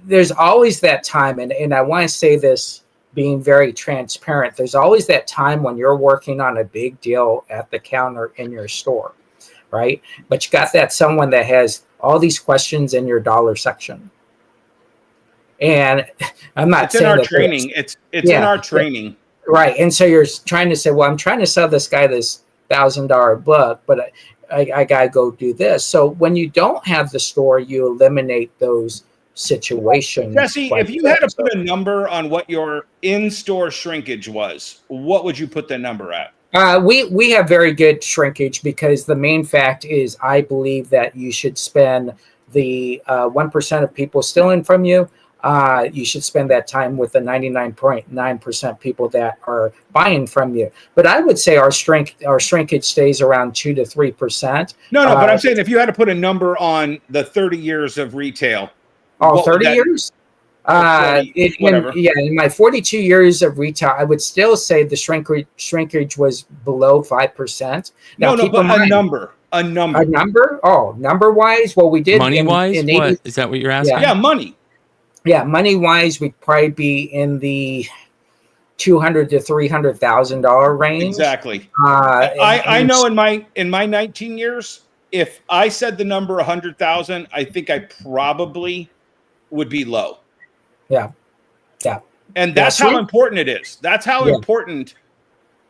there's always that time. And I want to say this being very transparent. There's always that time when you're working on a big deal at the counter in your store, right? But you got that someone that has all these questions in your dollar section. And I'm not saying in our training. It's in our training. Right. And so you're trying to say, well, I'm trying to sell this guy this $100,000 book, but I got to go do this. So when you don't have the store, you eliminate those situations. Jesse, if you had to put a number on what your in-store shrinkage was, what would you put the number at? We have very good shrinkage because the main fact is I believe that you should spend the 1% of people stealing from you. You should spend that time with the 99.9% people that are buying from you. But I would say our shrinkage stays around 2 to 3%. No, but I'm saying if you had to put a number on the 30 years of retail. 30 years? 40, in my 42 years of retail, I would still say the shrinkage was below 5%. Now, a number. A number? Oh, number-wise? Well, we did. Money-wise? What? Is that what you're asking? Yeah, money. Yeah, money-wise, we'd probably be in the $200,000 to $300,000 range. Exactly. I know in my 19 years, if I said the number 100,000, I think I probably would be low. Yeah. And that's how important it is. That's how important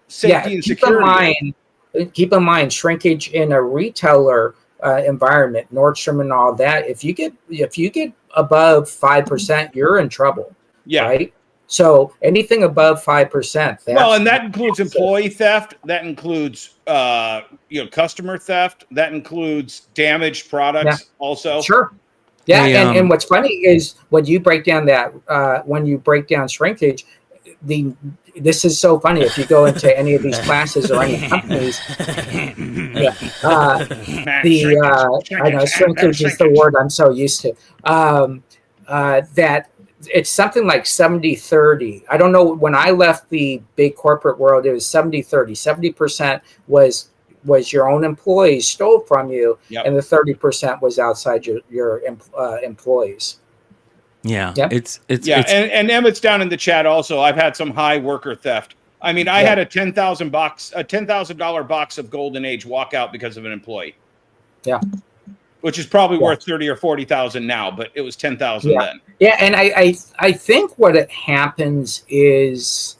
safety and security is. Keep in mind, shrinkage in a retailer environment, Nordstrom and all that. If you get above 5%, you're in trouble. Yeah. Right. So anything above 5%. And that includes employee theft. That includes customer theft. That includes damaged products. Also. Sure. Yeah, and what's funny is when you break down shrinkage, this is so funny. If you go into any of these classes or any companies, I know shrinkage is the word I'm so used to. That it's something like 70-30. I don't know. When I left the big corporate world, it was 70-30. 70% was your own employees stole from you, and the 30% was outside your employees. Yeah, yep. It's and Emmett's down in the chat also. I've had some high worker theft. I mean, I had a $10,000 box of Golden Age walk out because of an employee. Yeah, which is probably worth 30 or 40,000 now, but it was 10,000 then. Yeah, and I think what it happens is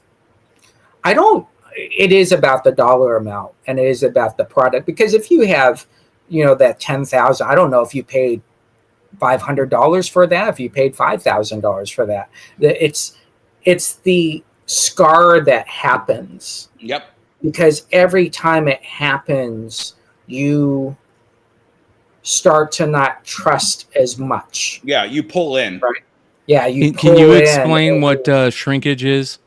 it is about the dollar amount and it is about the product, because if you have, that 10,000, I don't know if you paid $500 for that, if you paid $5,000 for that. It's the scar that happens. Yep. Because every time it happens, you start to not trust as much. Yeah, you pull in. Right. Yeah, Can you explain what shrinkage is?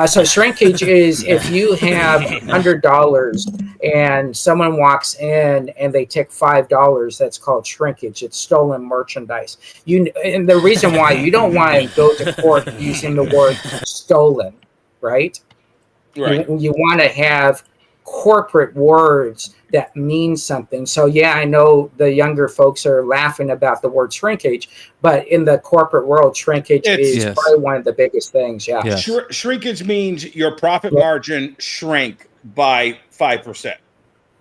So shrinkage is if you have $100 and someone walks in and they take $5, that's called shrinkage. It's stolen merchandise. And the reason why you don't want to go to court using the word stolen, right? Right. You want to have corporate words that mean something. So I know the younger folks are laughing about the word shrinkage, but in the corporate world, shrinkage is probably one of the biggest things. Yeah. Yes. Shrinkage means your profit margin shrank by 5%.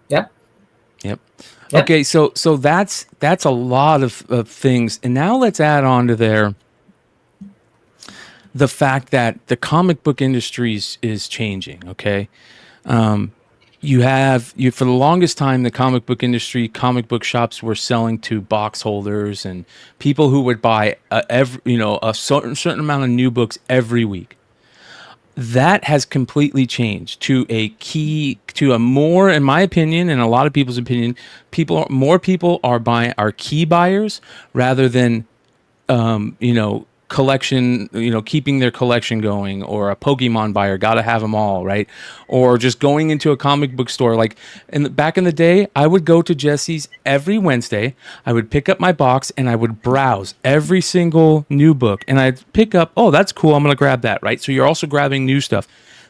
Yep. Okay, so that's a lot of things, and now let's add on to there the fact that the comic book industry is changing. Okay. You for the longest time, the comic book industry, comic book shops were selling to box holders and people who would buy a certain amount of new books every week. That has completely changed to a more, in my opinion, and a lot of people's opinion, more people are key buyers rather than, collection, keeping their collection going, or a Pokemon buyer, gotta have them all, right? Or just going into a comic book store. Like back in the day, I would go to Jesse's every Wednesday. I would pick up my box and I would browse every single new book, and I'd pick up, oh, that's cool, I'm gonna grab that, right? So you're also grabbing new stuff.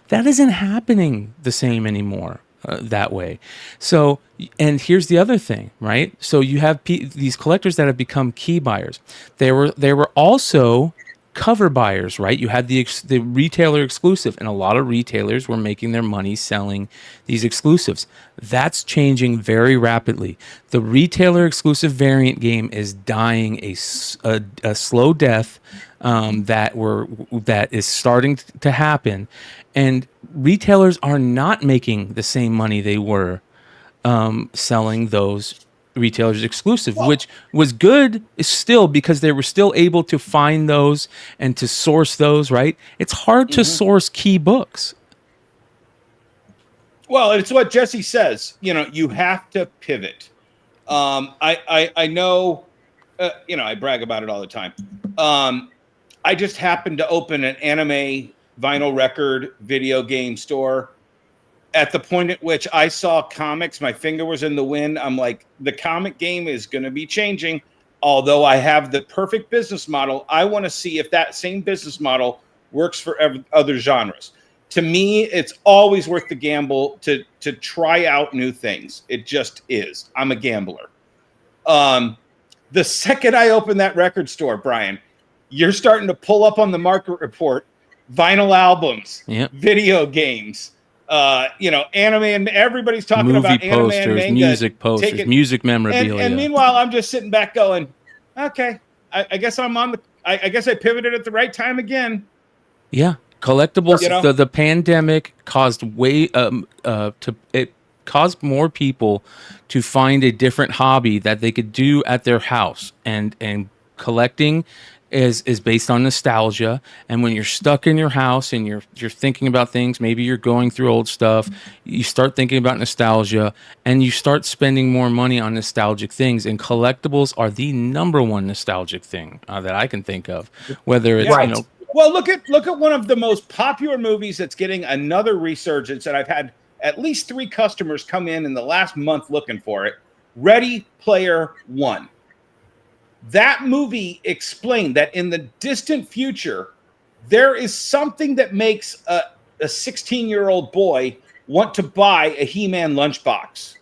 That isn't happening the same anymore. That way. So, and here's the other thing, right? So you have these collectors that have become key buyers. They were also cover buyers, right? You had the retailer exclusive, and a lot of retailers were making their money selling these exclusives. That's changing very rapidly. The retailer exclusive variant game is dying a slow death that is starting to happen, and retailers are not making the same money they were selling those retailers exclusive, which was good still because they were still able to find those and to source those, right? It's hard to source key books. Well, it's what Jesse says. You have to pivot. I know, I brag about it all the time. I just happened to open an anime vinyl record video game store. At the point at which I saw comics, my finger was in the wind. I'm like, the comic game is going to be changing. Although I have the perfect business model, I want to see if that same business model works for other genres. To me, it's always worth the gamble to try out new things. It just is. I'm a gambler. The second I open that record store, Brian, you're starting to pull up on the market report, vinyl albums, video games, anime, and everybody's talking movie about posters, anime and manga, music posters, music memorabilia. And meanwhile, I'm just sitting back going, okay, I guess I'm on I guess I pivoted at the right time again. Yeah. Collectibles, the pandemic caused it caused more people to find a different hobby that they could do at their house, and collecting is based on nostalgia. And when you're stuck in your house and you're thinking about things, maybe you're going through old stuff, you start thinking about nostalgia and you start spending more money on nostalgic things. And collectibles are the number one nostalgic thing that I can think of. Whether it's well, look at one of the most popular movies that's getting another resurgence, and I've had at least 3 customers come in the last month looking for it. Ready Player One. That movie explained that in the distant future, there is something that makes a 16-year-old boy want to buy a He-Man lunchbox.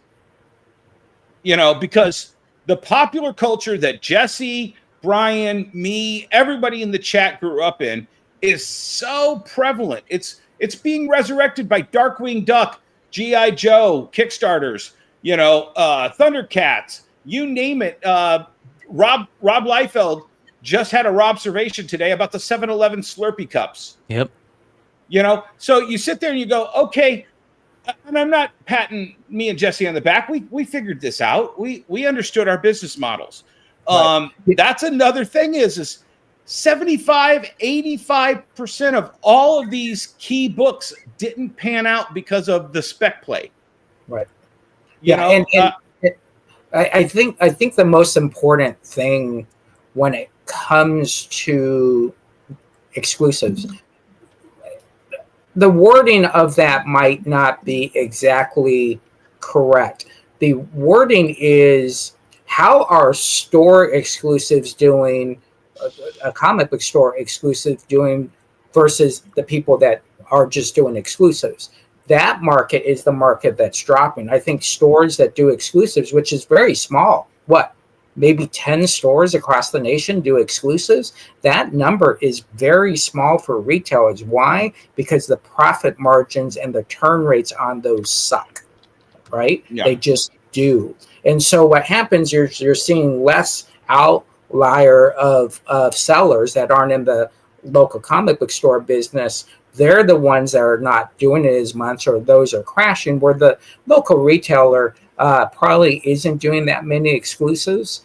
Because the popular culture that Jesse, Brian, me, everybody in the chat grew up in is so prevalent. It's being resurrected by Darkwing Duck, G.I. Joe, Kickstarters, Thundercats, you name it. Rob Liefeld just had a observation today about the 7-Eleven Slurpee cups. Yep. So you sit there and you go, okay, and I'm not patting me and Jesse on the back. We figured this out. We understood our business models. Right. That's another thing is 75-85% of all of these key books didn't pan out because of the spec play. Right. I think the most important thing when it comes to exclusives, the wording of that might not be exactly correct. The wording is, how are store exclusives doing, a comic book store exclusive doing versus the people that are just doing exclusives? That market is the market that's dropping. I think stores that do exclusives, which is very small, maybe 10 stores across the nation do exclusives. That number is very small for retailers. Why? Because the profit margins and the turn rates on those suck, right? Yeah. They just do. And so what happens, you're seeing less outlier of sellers that aren't in the local comic book store business. They're the ones that are not doing it as much, or those are crashing, where the local retailer probably isn't doing that many exclusives.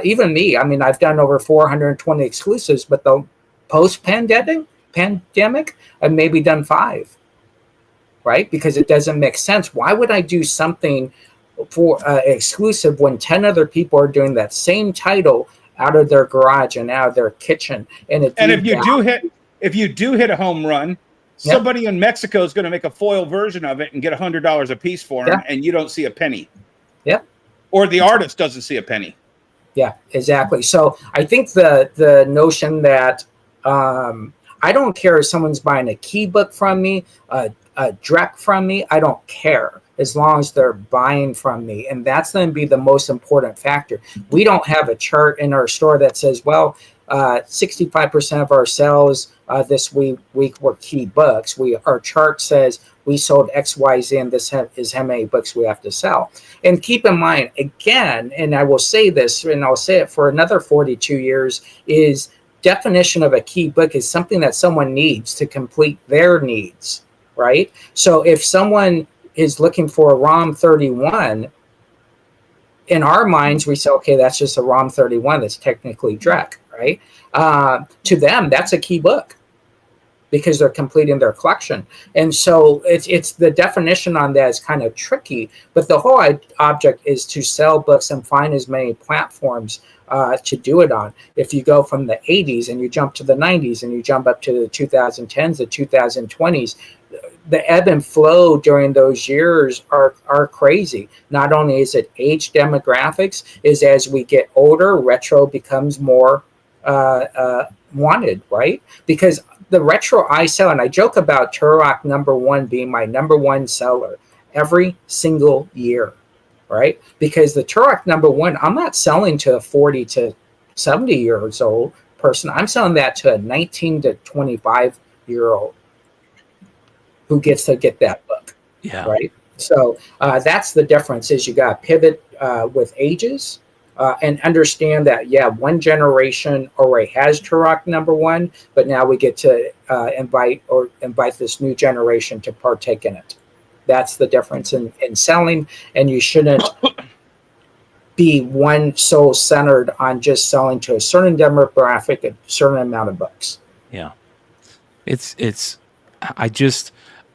Even me, I've done over 420 exclusives, but the post-pandemic, I've maybe done 5, right? Because it doesn't make sense. Why would I do something for exclusive when 10 other people are doing that same title out of their garage and out of their kitchen? And if you do hit a home run, somebody in Mexico is going to make a foil version of it and get $100 a piece for them, and you don't see a penny. Yeah. Or the artist doesn't see a penny. Yeah, exactly. So I think the notion that I don't care if someone's buying a key book from me, a Drek from me, I don't care, as long as they're buying from me. And that's going to be the most important factor. We don't have a chart in our store that says, 65% of our sales this week were key books. Our chart says we sold XYZ, and this is how many books we have to sell. And keep in mind, again, and I will say this, and I'll say it for another 42 years, is definition of a key book is something that someone needs to complete their needs. right? So if someone is looking for a ROM 31, in our minds, we say, okay, that's just a ROM 31 that's technically Drek, right? To them, that's a key book because they're completing their collection. And so it's the definition on that is kind of tricky, but the whole object is to sell books and find as many platforms to do it on. If you go from the 80s and you jump to the 90s and you jump up to the 2010s, the 2020s, the ebb and flow during those years are crazy. Not only is it age demographics, is as we get older, retro becomes more wanted, right? Because the retro I sell, and I joke about Turok #1 being my #1 seller every single year, right? Because the Turok #1, I'm not selling to a 40 to 70 years old person. I'm selling that to a 19 to 25-year-old who gets to get that book, right? So that's the difference, is you got to pivot with ages and understand that, one generation already has Turok #1, but now we get to invite this new generation to partake in it. That's the difference in selling, and you shouldn't be one soul centered on just selling to a certain demographic, a certain amount of books. Yeah.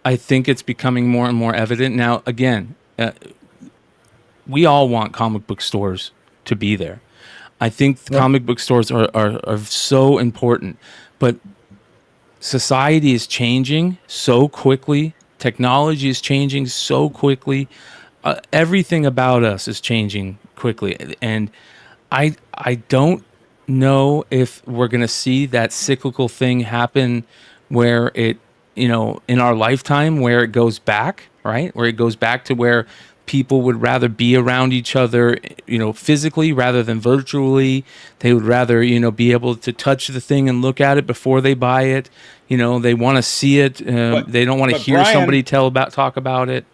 I think it's becoming more and more evident. Now, again, we all want comic book stores to be there. I think comic book stores are so important, but society is changing so quickly. Technology is changing so quickly. Everything about us is changing quickly. And I don't know if we're going to see that cyclical thing happen where it, in our lifetime, where it goes back, right? Where it goes back to where people would rather be around each other, physically rather than virtually. They would rather, be able to touch the thing and look at it before they buy it. They want to see it. They don't want to hear somebody talk about it.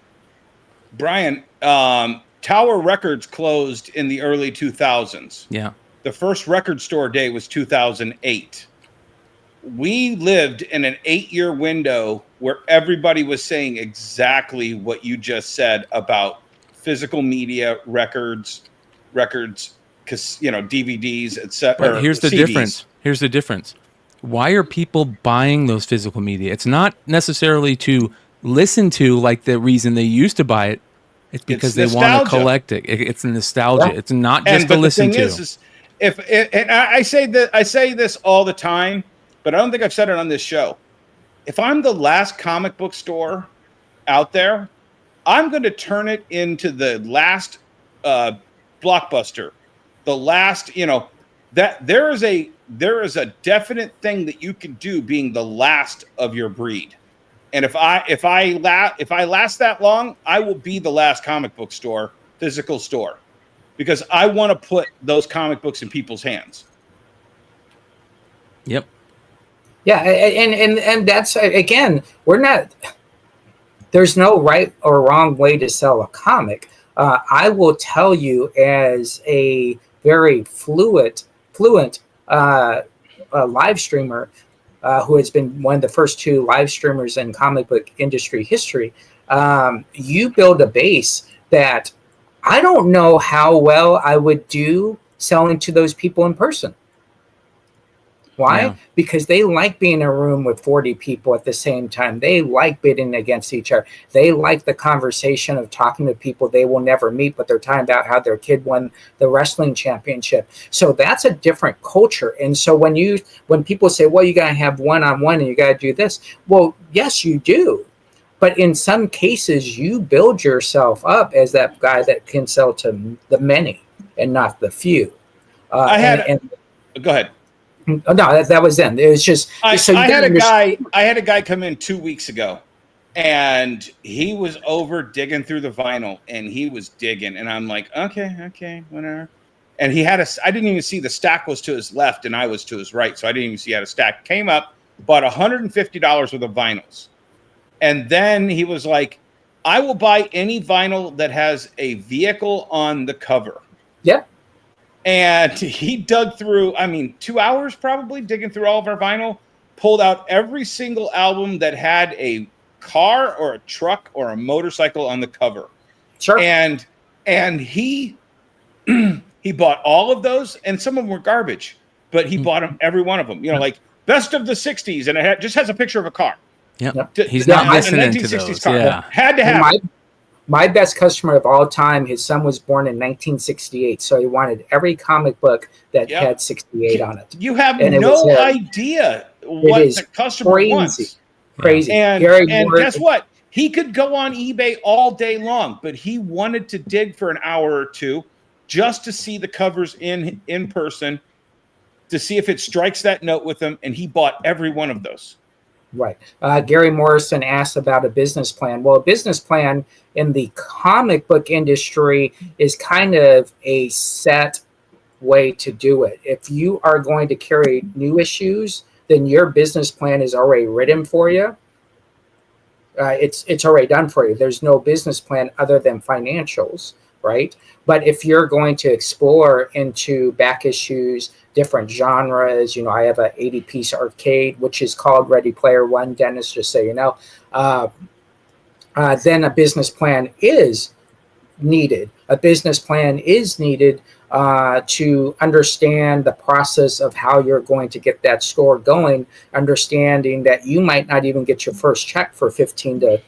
Bryan, Tower Records closed in the early 2000s. Yeah. The first record store day was 2008. We lived in an 8-year window where everybody was saying exactly what you just said about physical media, records, DVDs, etc. But here's the difference. Here's the difference. Why are people buying those physical media? It's not necessarily to listen to, like the reason they used to buy it. It's because they want to collect it. It's nostalgia. Yeah. It's not just to listen to. And I say this all the time, but I don't think I've said it on this show. If I'm the last comic book store out there, I'm going to turn it into the last Blockbuster, the last, that there is a definite thing that you can do being the last of your breed. And if I last that long, I will be the last comic book store, physical store, because I want to put those comic books in people's hands. Yep. Yeah, and that's, again, there's no right or wrong way to sell a comic. I will tell you, as a very fluent live streamer, who has been one of the first 2 live streamers in comic book industry history, you build a base that I don't know how well I would do selling to those people in person. Why? Yeah. Because they like being in a room with 40 people at the same time. They like bidding against each other. They like the conversation of talking to people they will never meet, but they're talking about how their kid won the wrestling championship. So that's a different culture. And so when people say, well, you got to have one-on-one and you got to do this. Well, yes, you do. But in some cases, you build yourself up as that guy that can sell to the many and not the few. Go ahead. No, that was then. It was just. I had a guy come in 2 weeks ago, and he was over digging through the vinyl, and he was digging, and I'm like, okay, whatever. And I didn't even see the stack was to his left, and I was to his right, so I didn't even see he had a stack. Came up, bought $150 worth of vinyls, and then he was like, I will buy any vinyl that has a vehicle on the cover. Yeah. And he dug through, 2 hours probably, digging through all of our vinyl, pulled out every single album that had a car or a truck or a motorcycle on the cover. Sure. And he he bought all of those, and some of them were garbage, but he bought them, every one of them. You know, like best of the '60s, and it just has a picture of a car. Yep. He's not listening to those. Car. Yeah. Had to have it. My best customer of all time, his son was born in 1968, so he wanted every comic book that had 68 on it. You have no idea what the customer wants. Crazy. And guess what? He could go on eBay all day long, but he wanted to dig for an hour or two just to see the covers in person, to see if it strikes that note with him, and he bought every one of those. Right. Gary Morrison asked about a business plan. Well, a business plan in the comic book industry is kind of a set way to do it. If you are going to carry new issues, then your business plan is already written for you. It's already done for you. There's no business plan other than financials, right? But if you're going to explore into back issues, different genres, I have an 80-piece arcade, which is called Ready Player One, Dennis, just so you know, then a business plan is needed. A business plan is needed to understand the process of how you're going to get that store going, understanding that you might not even get your first check for 15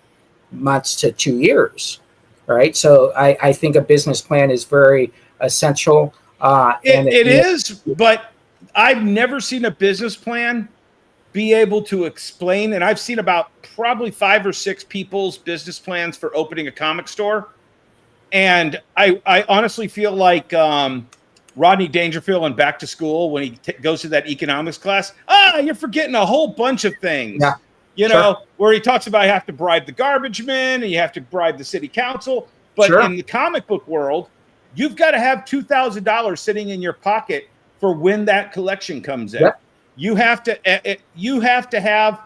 months to 2 years, right? So I think a business plan is very essential. It is, but I've never seen a business plan be able to explain, and I've seen about probably 5 or 6 people's business plans for opening a comic store. And I honestly feel like Rodney Dangerfield in Back to School, when he goes to that economics class, you're forgetting a whole bunch of things. Yeah. You know, where he talks about you have to bribe the garbage men and you have to bribe the city council. But in the comic book world, you've got to have $2,000 sitting in your pocket for when that collection comes in. Yep. You have to have,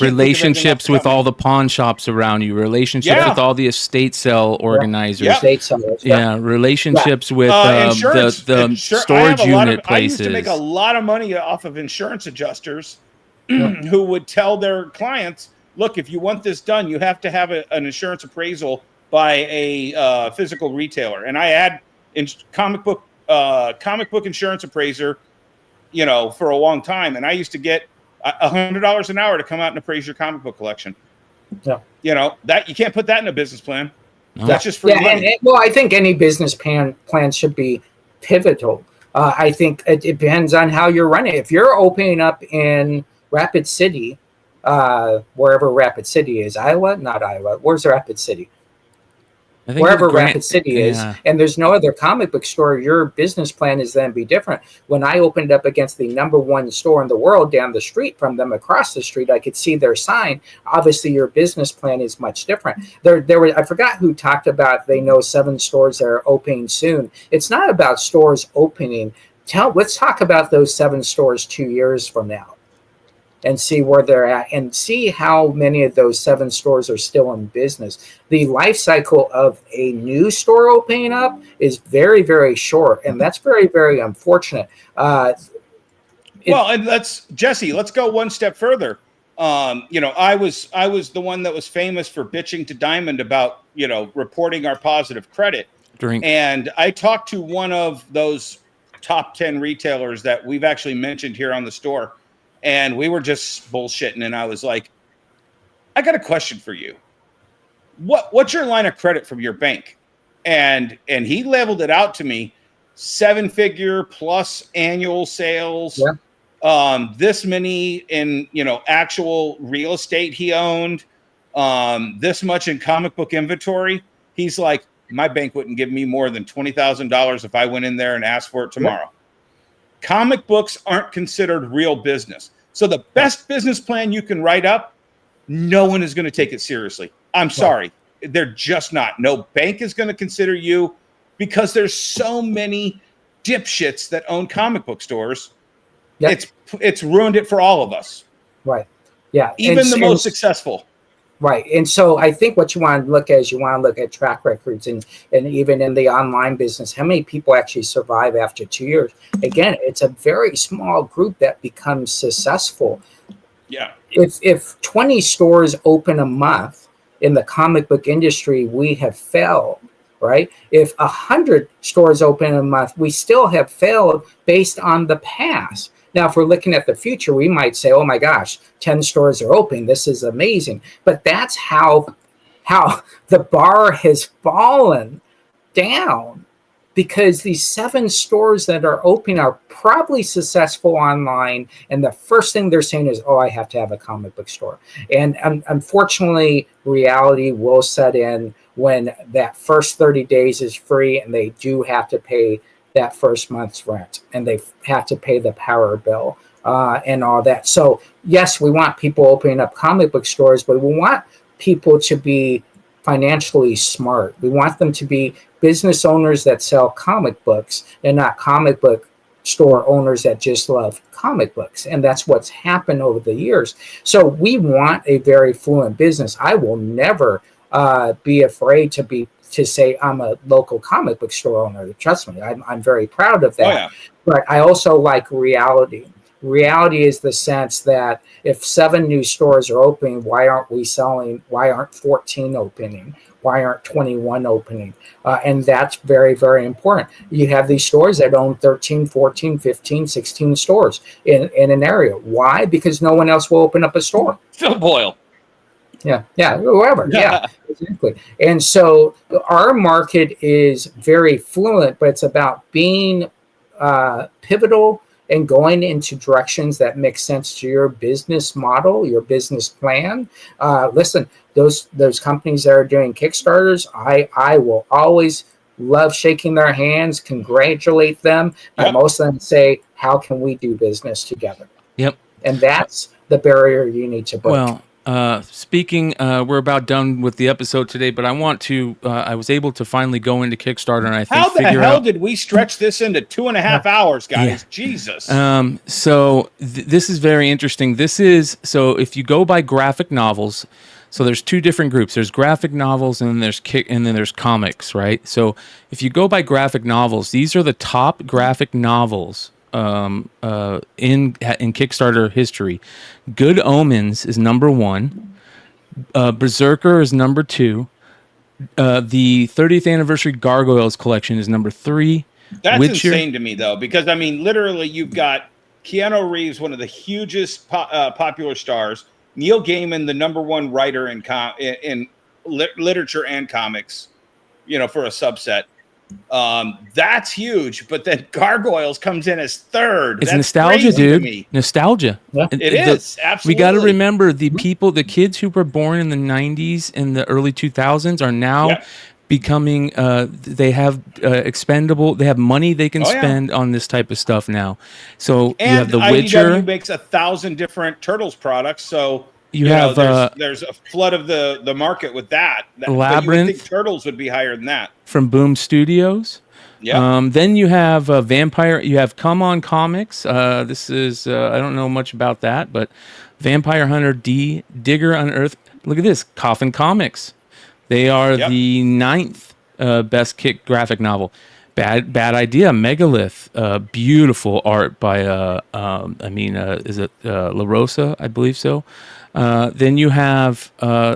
relationships with all the pawn shops around you, relationships with all the estate sale organizers, relationships with the storage unit places. I used to make a lot of money off of insurance adjusters who would tell their clients, look, if you want this done, you have to have an insurance appraisal by a physical retailer. And I had comic book insurance appraiser, for a long time. And I used to get $100 an hour to come out and appraise your comic book collection. Yeah. That you can't put that in a business plan. No. That's just free money. Well, I think any business plan should be pivotal. I think it depends on how you're running. If you're opening up in Rapid City, wherever Rapid City is, Iowa, not Iowa. Where's Rapid City? Wherever Rapid City is, and there's no other comic book store, your business plan is then be different. When I opened up against the #1 store in the world down the street from them, across the street, I could see their sign. Obviously, your business plan is much different. There were, I forgot who talked about, they know 7 stores that are opening soon. It's not about stores opening. Let's talk about those 7 stores 2 years from now and see where they're at and see how many of those 7 stores are still in business. The life cycle of a new store opening up is very, very short, and that's very, very unfortunate. And Jesse, let's go one step further. I was the one that was famous for bitching to Diamond about, reporting our positive credit. And I talked to one of those top 10 retailers that we've actually mentioned here on the store. And we were just bullshitting, and I was like, I got a question for you. What's your line of credit from your bank? And he leveled it out to me, 7-figure plus annual sales, this many in, actual real estate he owned, this much in comic book inventory. He's like, my bank wouldn't give me more than $20,000 if I went in there and asked for it tomorrow. Comic books aren't considered real business. So the best business plan you can write up, no one is going to take it seriously. I'm sorry. They're just not. No bank is going to consider you, because there's so many dipshits that own comic book stores. It's ruined it for all of us. Right. Yeah. Even the most successful. Right. And so I think what you want to look at is you want to look at track records, and even in the online business, how many people actually survive after 2 years? Again, it's a very small group that becomes successful. Yeah. if 20 stores open a month in the comic book industry, we have failed, right? If 100 stores open a month, we still have failed based on the past. Now, if we're looking at the future, we might say, oh my gosh, 10 stores are open. This is amazing. But that's how the bar has fallen down, because these 7 stores that are open are probably successful online. And the first thing they're saying is, oh, I have to have a comic book store. And unfortunately, reality will set in when that first 30 days is free and they do have to pay that first month's rent, and they have to pay the power bill and all that. So yes, we want people opening up comic book stores, but we want people to be financially smart. We want them to be business owners that sell comic books and not comic book store owners that just love comic books. And that's what's happened over the years. So we want a very fluent business. I will never be afraid to say I'm a local comic book store owner. Trust me, I'm very proud of that. Oh, yeah. But I also like reality. Reality is the sense that if 7 new stores are opening, why aren't we selling? Why aren't 14 opening? Why aren't 21 opening? And that's very, very important. You have these stores that own 13, 14, 15, 16 stores in an area. Why? Because no one else will open up a store. Phil Boyle. Yeah, whoever. Yeah, exactly. And so our market is very fluent, but it's about being pivotal and going into directions that make sense to your business model, your business plan. Listen, those companies that are doing Kickstarters, I will always love shaking their hands, congratulate them, but most of them say, how can we do business together? Yep. And that's the barrier you need to break. Well, speaking, we're about done with the episode today, but I want to, I was able to finally go into Kickstarter, and I think how the hell did we stretch this into 2.5 hours, guys? Yeah. Jesus. So this is very interesting. So if you go by graphic novels, so there's 2 different groups. There's graphic novels and then there's comics, right? So if you go by graphic novels, these are the top graphic novels in Kickstarter history. Good Omens is number 1. Berserker is number 2. The 30th anniversary Gargoyles collection is number 3. That's insane to me, though, because I mean, literally, you've got Keanu Reeves, one of the hugest popular stars. Neil Gaiman, the number 1 writer in literature and comics, for a subset. That's huge, but then Gargoyles comes in as 3rd. It's nostalgia, dude. Nostalgia. Yeah. It is absolutely. We got to remember the kids who were born in the 90s and the early 2000s are now becoming. They have expendable. They have money they can spend on this type of stuff now. So you have The Witcher. IDW makes 1,000 different Turtles products. So you have there's a flood of the market with that. Labyrinth. But you would think Turtles would be higher than that. From Boom Studios. Yeah. Then you have Vampire. You have Come On Comics. This is I don't know much about that, but Vampire Hunter D, Digger Unearthed. Look at this, Coffin Comics. They are the 9th best graphic novel. Bad Idea, Megalith. Beautiful art by is it La Rosa? I believe so. Then you have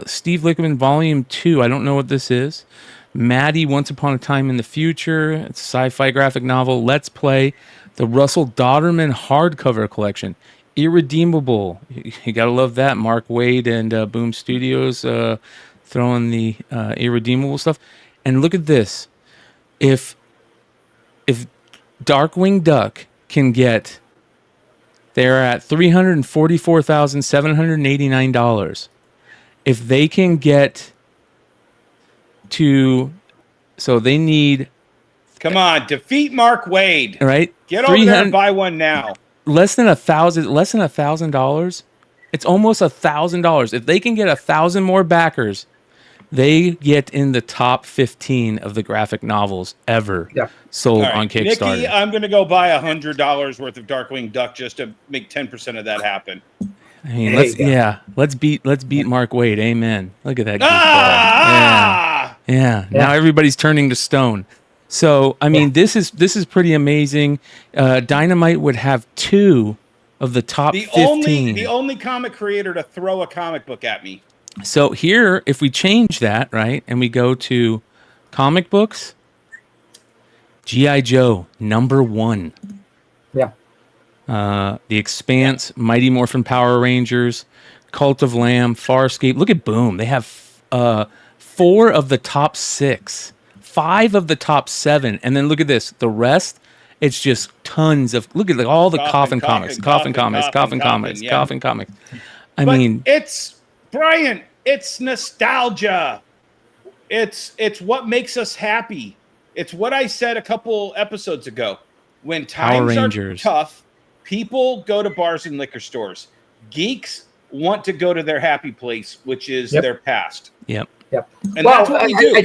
Steve Lichtman Volume 2. I don't know what this is. Maddie, Once Upon a Time in the Future. It's a sci-fi graphic novel. Let's Play. The Russell Dodderman hardcover collection. Irredeemable. You got to love that. Mark Waid and Boom Studios throwing the Irredeemable stuff. And look at this. If Darkwing Duck can get... They're at $344,789. If they can get to, so they need. Come on, defeat Mark Waid. Right, get over there and buy one now. Less than $1,000. It's almost $1,000. If they can get 1,000 more backers, they get in the top 15 of the graphic novels ever sold on Kickstarter. Nikki, I'm going to go buy $100 worth of Darkwing Duck just to make 10% of that happen. I mean, let's beat Mark Waid. Amen. Look at that. Yeah. Now everybody's turning to stone. So I mean, this is pretty amazing. Dynamite would have 2 of the top the 15. only comic creator to throw a comic book at me. So here, if we change that, right, and we go to comic books, G.I. Joe, #1. Yeah. The Expanse, Mighty Morphin Power Rangers, Cult of Lamb, Farscape. Look at Boom. They have 4 of the top 6, 5 of the top 7, and then look at this. The rest, it's just tons of. Look at all the Coffin comics. I mean, it's Brian. It's nostalgia. It's what makes us happy. It's what I said a couple episodes ago. When times are tough, people go to bars and liquor stores. Geeks want to go to their happy place, which is their past. Yep. And that's what we do.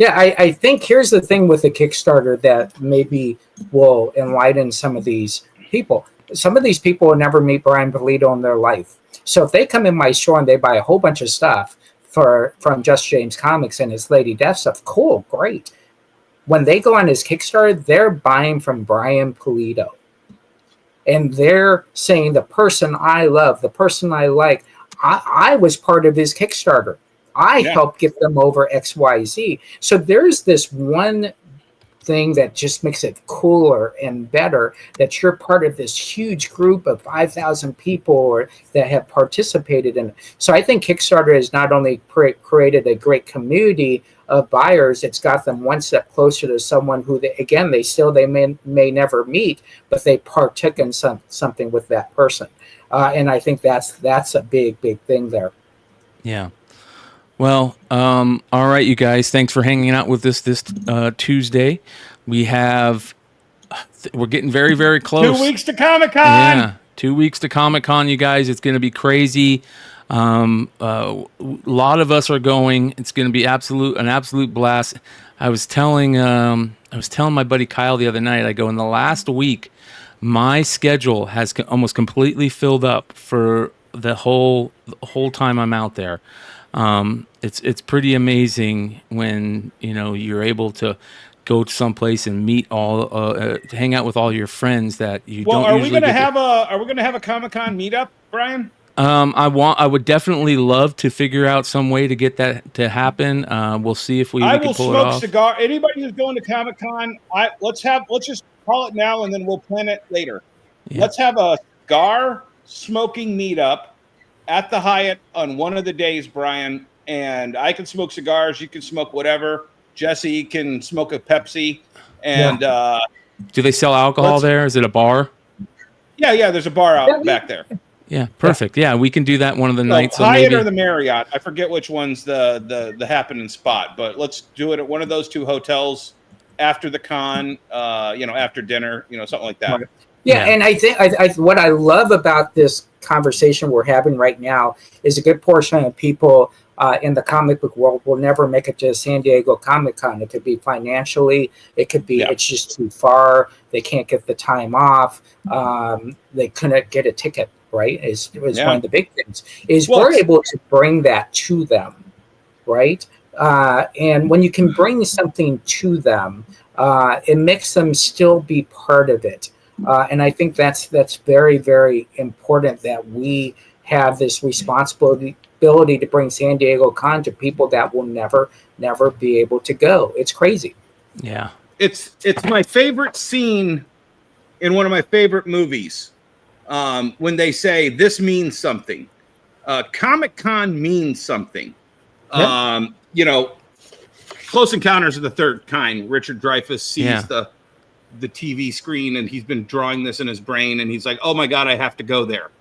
I think here's the thing with the Kickstarter that maybe will enlighten some of these people. Some of these people will never meet Brian Polito in their life. So if they come in my store and they buy a whole bunch of stuff from Just James Comics and his Lady Death stuff, cool, great. When they go on his Kickstarter, they're buying from Brian Polito. And they're saying the person I love, the person I like, I was part of his Kickstarter. I helped get them over XYZ. So there's this one thing that just makes it cooler and better that you're part of this huge group of 5,000 people that have participated in it. So I think Kickstarter has not only created a great community of buyers, it's got them one step closer to someone who they may never meet, but they partook in something with that person. And I think that's a big thing there. Yeah. Well, all right, you guys. Thanks for hanging out with us this Tuesday. We're getting very, very close. 2 weeks to Comic-Con. Yeah, 2 weeks to Comic-Con, you guys. It's going to be crazy. A lot of us are going. It's going to be an absolute blast. I was telling my buddy Kyle the other night. I go, in the last week, my schedule has almost completely filled up for the whole time I'm out there. It's pretty amazing when you're able to go to someplace and meet hang out with all your friends that you don't usually. Are we going to have a Comic-Con meetup, Brian? I would definitely love to figure out some way to get that to happen. We'll see if we can pull it off. I will smoke cigar. Anybody who's going to Comic-Con, let's just call it now and then we'll plan it later. Yeah. Let's have a cigar smoking meetup at the Hyatt on one of the days, Brian, and I can smoke cigars. You can smoke whatever. Jesse can smoke a Pepsi. And do they sell alcohol there? Is it a bar? Yeah. There's a bar out back there. Yeah, perfect. Yeah, we can do that one of the nights. So Hyatt or the Marriott. I forget which one's the happening spot, but let's do it at one of those two hotels after the con. After dinner. Something like that. Yeah, and I think what I love about this conversation we're having right now is a good portion of people in the comic book world will never make it to San Diego Comic-Con. It could be financially, it could be it's just too far. They can't get the time off. They couldn't get a ticket. Right, is one of the big things. We're able to bring that to them, right? And when you can bring something to them, it makes them still be part of it. And I think that's very, very important that we have this responsibility to bring San Diego Con to people that will never be able to go. It's crazy. Yeah, it's my favorite scene in one of my favorite movies. When they say this means something, Comic-Con means something. Yep. Close Encounters of the Third Kind. Richard Dreyfuss sees the TV screen and he's been drawing this in his brain and he's like, "Oh my God, I have to go there."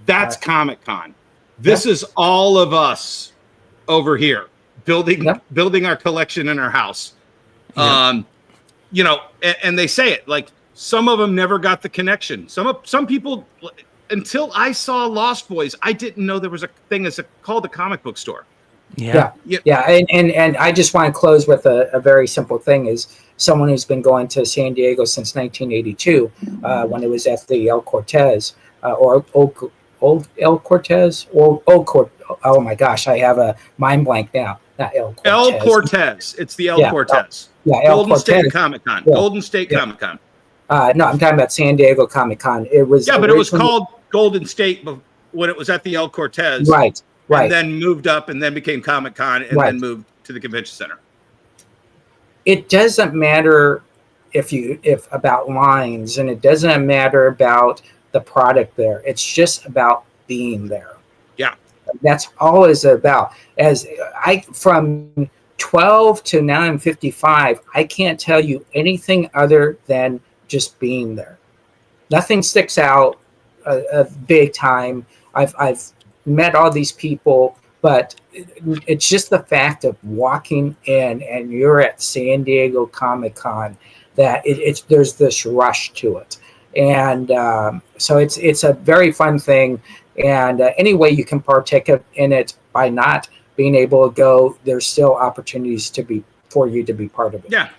That's Comic-Con. This is all of us over here building our collection in our house. Yep. And they say it like. Some of them never got the connection. Some people, until I saw Lost Boys, I didn't know there was a thing called a comic book store. Yeah. And I just want to close with a very simple thing: is someone who's been going to San Diego since 1982, when it was at the El Cortez or Old El Cortez or Old Cort. Oh my gosh, I have a mind blank now. Not El Cortez. El Cortez. It's the El Cortez. Golden State Comic-Con. Golden State Comic-Con. No, I'm talking about San Diego Comic-Con. It was but it was called Golden State when it was at the El Cortez. Right. And then moved up and then became Comic-Con and then moved to the convention center. It doesn't matter if about lines, and it doesn't matter about the product there. It's just about being there. Yeah. That's all it's about. As from 12 to now I'm 55, I can't tell you anything other than just being there. Nothing sticks out big time. I've met all these people, but it's just the fact of walking in and you're at San Diego Comic-Con that there's this rush to it. And so it's a very fun thing. And any way you can partake in it by not being able to go, there's still opportunities for you to be part of it. Yeah.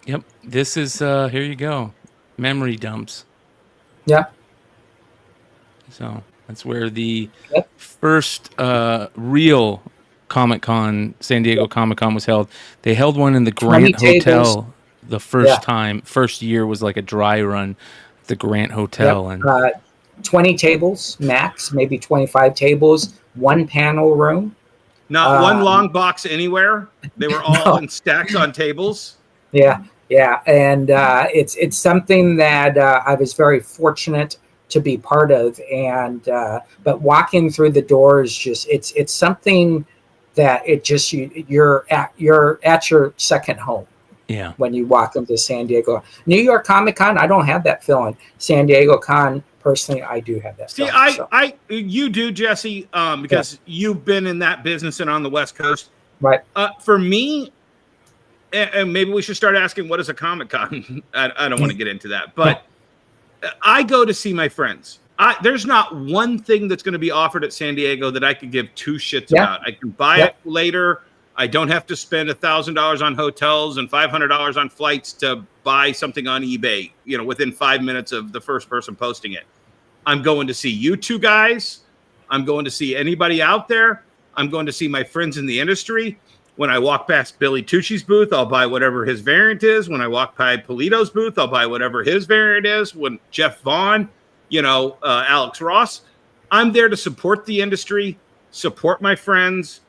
Yep. This is, here you go. Memory dumps. Yeah. So that's where the first real Comic-Con, San Diego Comic-Con was held. They held one in the Grant Hotel the first year was like a dry run at the Grant Hotel. Yep. And 20 tables max, maybe 25 tables, one panel room. Not one long box anywhere. They were all in stacks on tables. Yeah. And it's something that I was very fortunate to be part of. And but walking through the doors, just it's something that it just you're at your second home. Yeah. When you walk into San Diego, New York Comic-Con, I don't have that feeling. San Diego Con, personally, I do have that. See, feeling, you do, Jesse, because you've been in that business and on the West Coast. Right. For me, and maybe we should start asking, what is a Comic-Con? I don't want to get into that, but I go to see my friends. There's not one thing that's going to be offered at San Diego that I could give two shits about. I can buy it later. I don't have to spend $1,000 on hotels and $500 on flights to buy something on eBay, within 5 minutes of the first person posting it. I'm going to see you two guys. I'm going to see anybody out there. I'm going to see my friends in the industry. When I walk past Billy Tucci's booth, I'll buy whatever his variant is. When I walk by Polito's booth, I'll buy whatever his variant is. When Jeff Vaughn, Alex Ross, I'm there to support the industry, support my friends,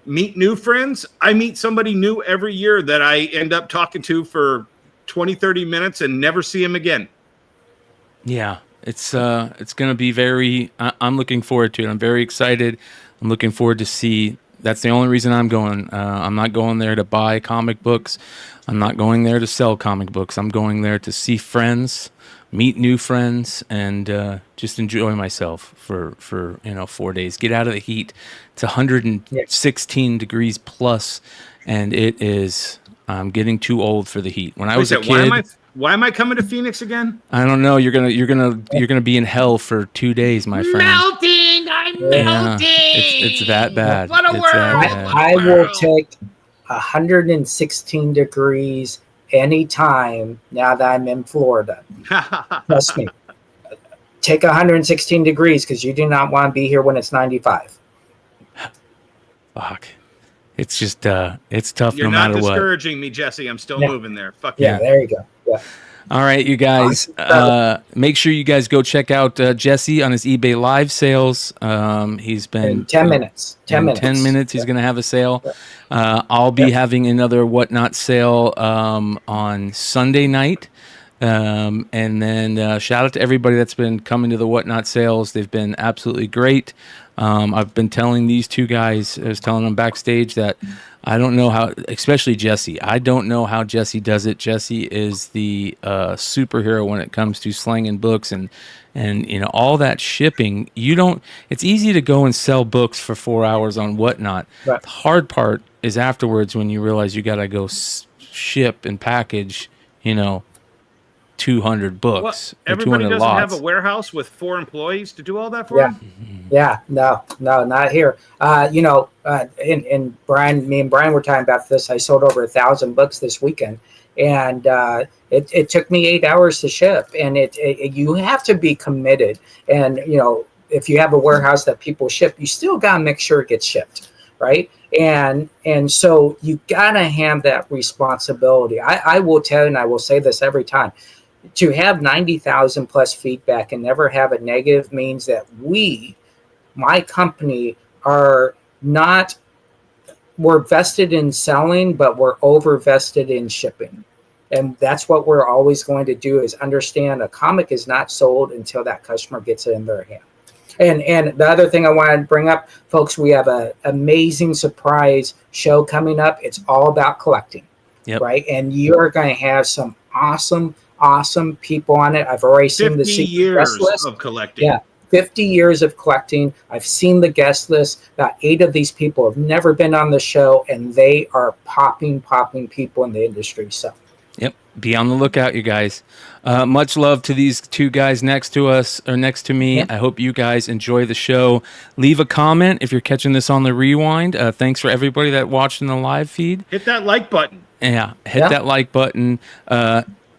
meet new friends. I meet somebody new every year that I end up talking to for 20, 30 minutes and never see him again. Yeah, it's going to be I'm looking forward to it. I'm very excited. I'm looking forward to see. That's the only reason I'm going. I'm not going there to buy comic books. I'm not going there to sell comic books. I'm going there to see friends, meet new friends, and just enjoy myself for 4 days. Get out of the heat. It's 116 degrees plus, and it is. I'm getting too old for the heat. When I was a kid, why am I coming to Phoenix again? I don't know. You're gonna be in hell for 2 days, my friend. I'm melting. It's that bad. What a world! I will take 116 degrees anytime now that I'm in Florida. Trust me. Take 116 degrees because you do not want to be here when it's 95. Fuck. It's just it's tough. You're no not matter what. discouraging me, Jesse. I'm still moving there. Fuck yeah. There you go. Yeah. All right, you guys. Make sure you guys go check out Jesse on his eBay live sales. He's been in 10 minutes. 10 minutes. 10 minutes. He's going to have a sale. I'll be having another Whatnot sale on Sunday night. And then shout out to everybody that's been coming to the Whatnot sales. They've been absolutely great. I've been telling these two guys, I was telling them backstage that I don't know how, especially Jesse. I don't know how Jesse does it. Jesse is the superhero when it comes to slanging books and all that shipping. It's easy to go and sell books for 4 hours on Whatnot. Right. The hard part is afterwards when you realize you got to go ship and package, 200 books. Everybody 200 doesn't lots. have a warehouse with 4 employees to do all that for them? Yeah, no, not here. And Brian, me and Brian were talking about this. I sold over 1,000 books this weekend, and it took me 8 hours to ship. And you have to be committed. And if you have a warehouse that people ship, you still gotta make sure it gets shipped, right? And so you gotta have that responsibility. I will tell you, and I will say this every time. to have 90,000 plus feedback and never have a negative means that my company, are not, we're vested in selling, but we're over vested in shipping. And that's what we're always going to do, is understand a comic is not sold until that customer gets it in their hand. And the other thing I wanted to bring up, folks, we have an amazing surprise show coming up. It's all about collecting, right? And you're going to have some awesome people on it. I've already seen the 50 secret guest years list. of collecting. Yeah, 50 years of collecting. I've seen the guest list. About 8 of these people have never been on the show, and they are popping people in the industry. So. Yep. Be on the lookout, you guys. Much love to these 2 guys next to us, or next to me. I hope you guys enjoy the show. Leave a comment if you're catching this on the rewind. Thanks for everybody that watched in the live feed. Hit that like button. Yeah, hit that like button.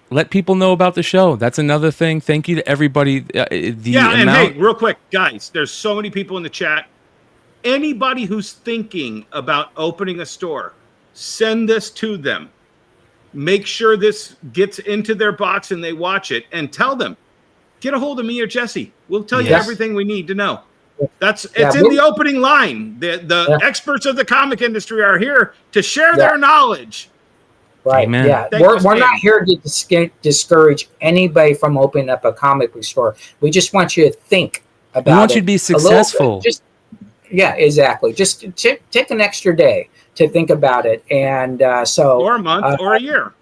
Let people know about the show. That's another thing. Thank you to everybody. And hey, real quick, guys, there's so many people in the chat. Anybody who's thinking about opening a store, send this to them. Make sure this gets into their box and they watch it, and tell them, get a hold of me or Jesse. We'll tell you everything we need to know. It's in the opening line. The experts of the comic industry are here to share their knowledge. Right. Amen. Yeah. We're not here to discourage anybody from opening up a comic book store. We just want you to think about it. We want you to be successful. Exactly. Just take an extra day to think about it. And or a month or a year.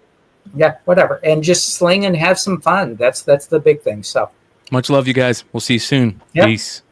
Yeah, whatever. And just sling and have some fun. That's the big thing. So much love, you guys. We'll see you soon. Yep. Peace.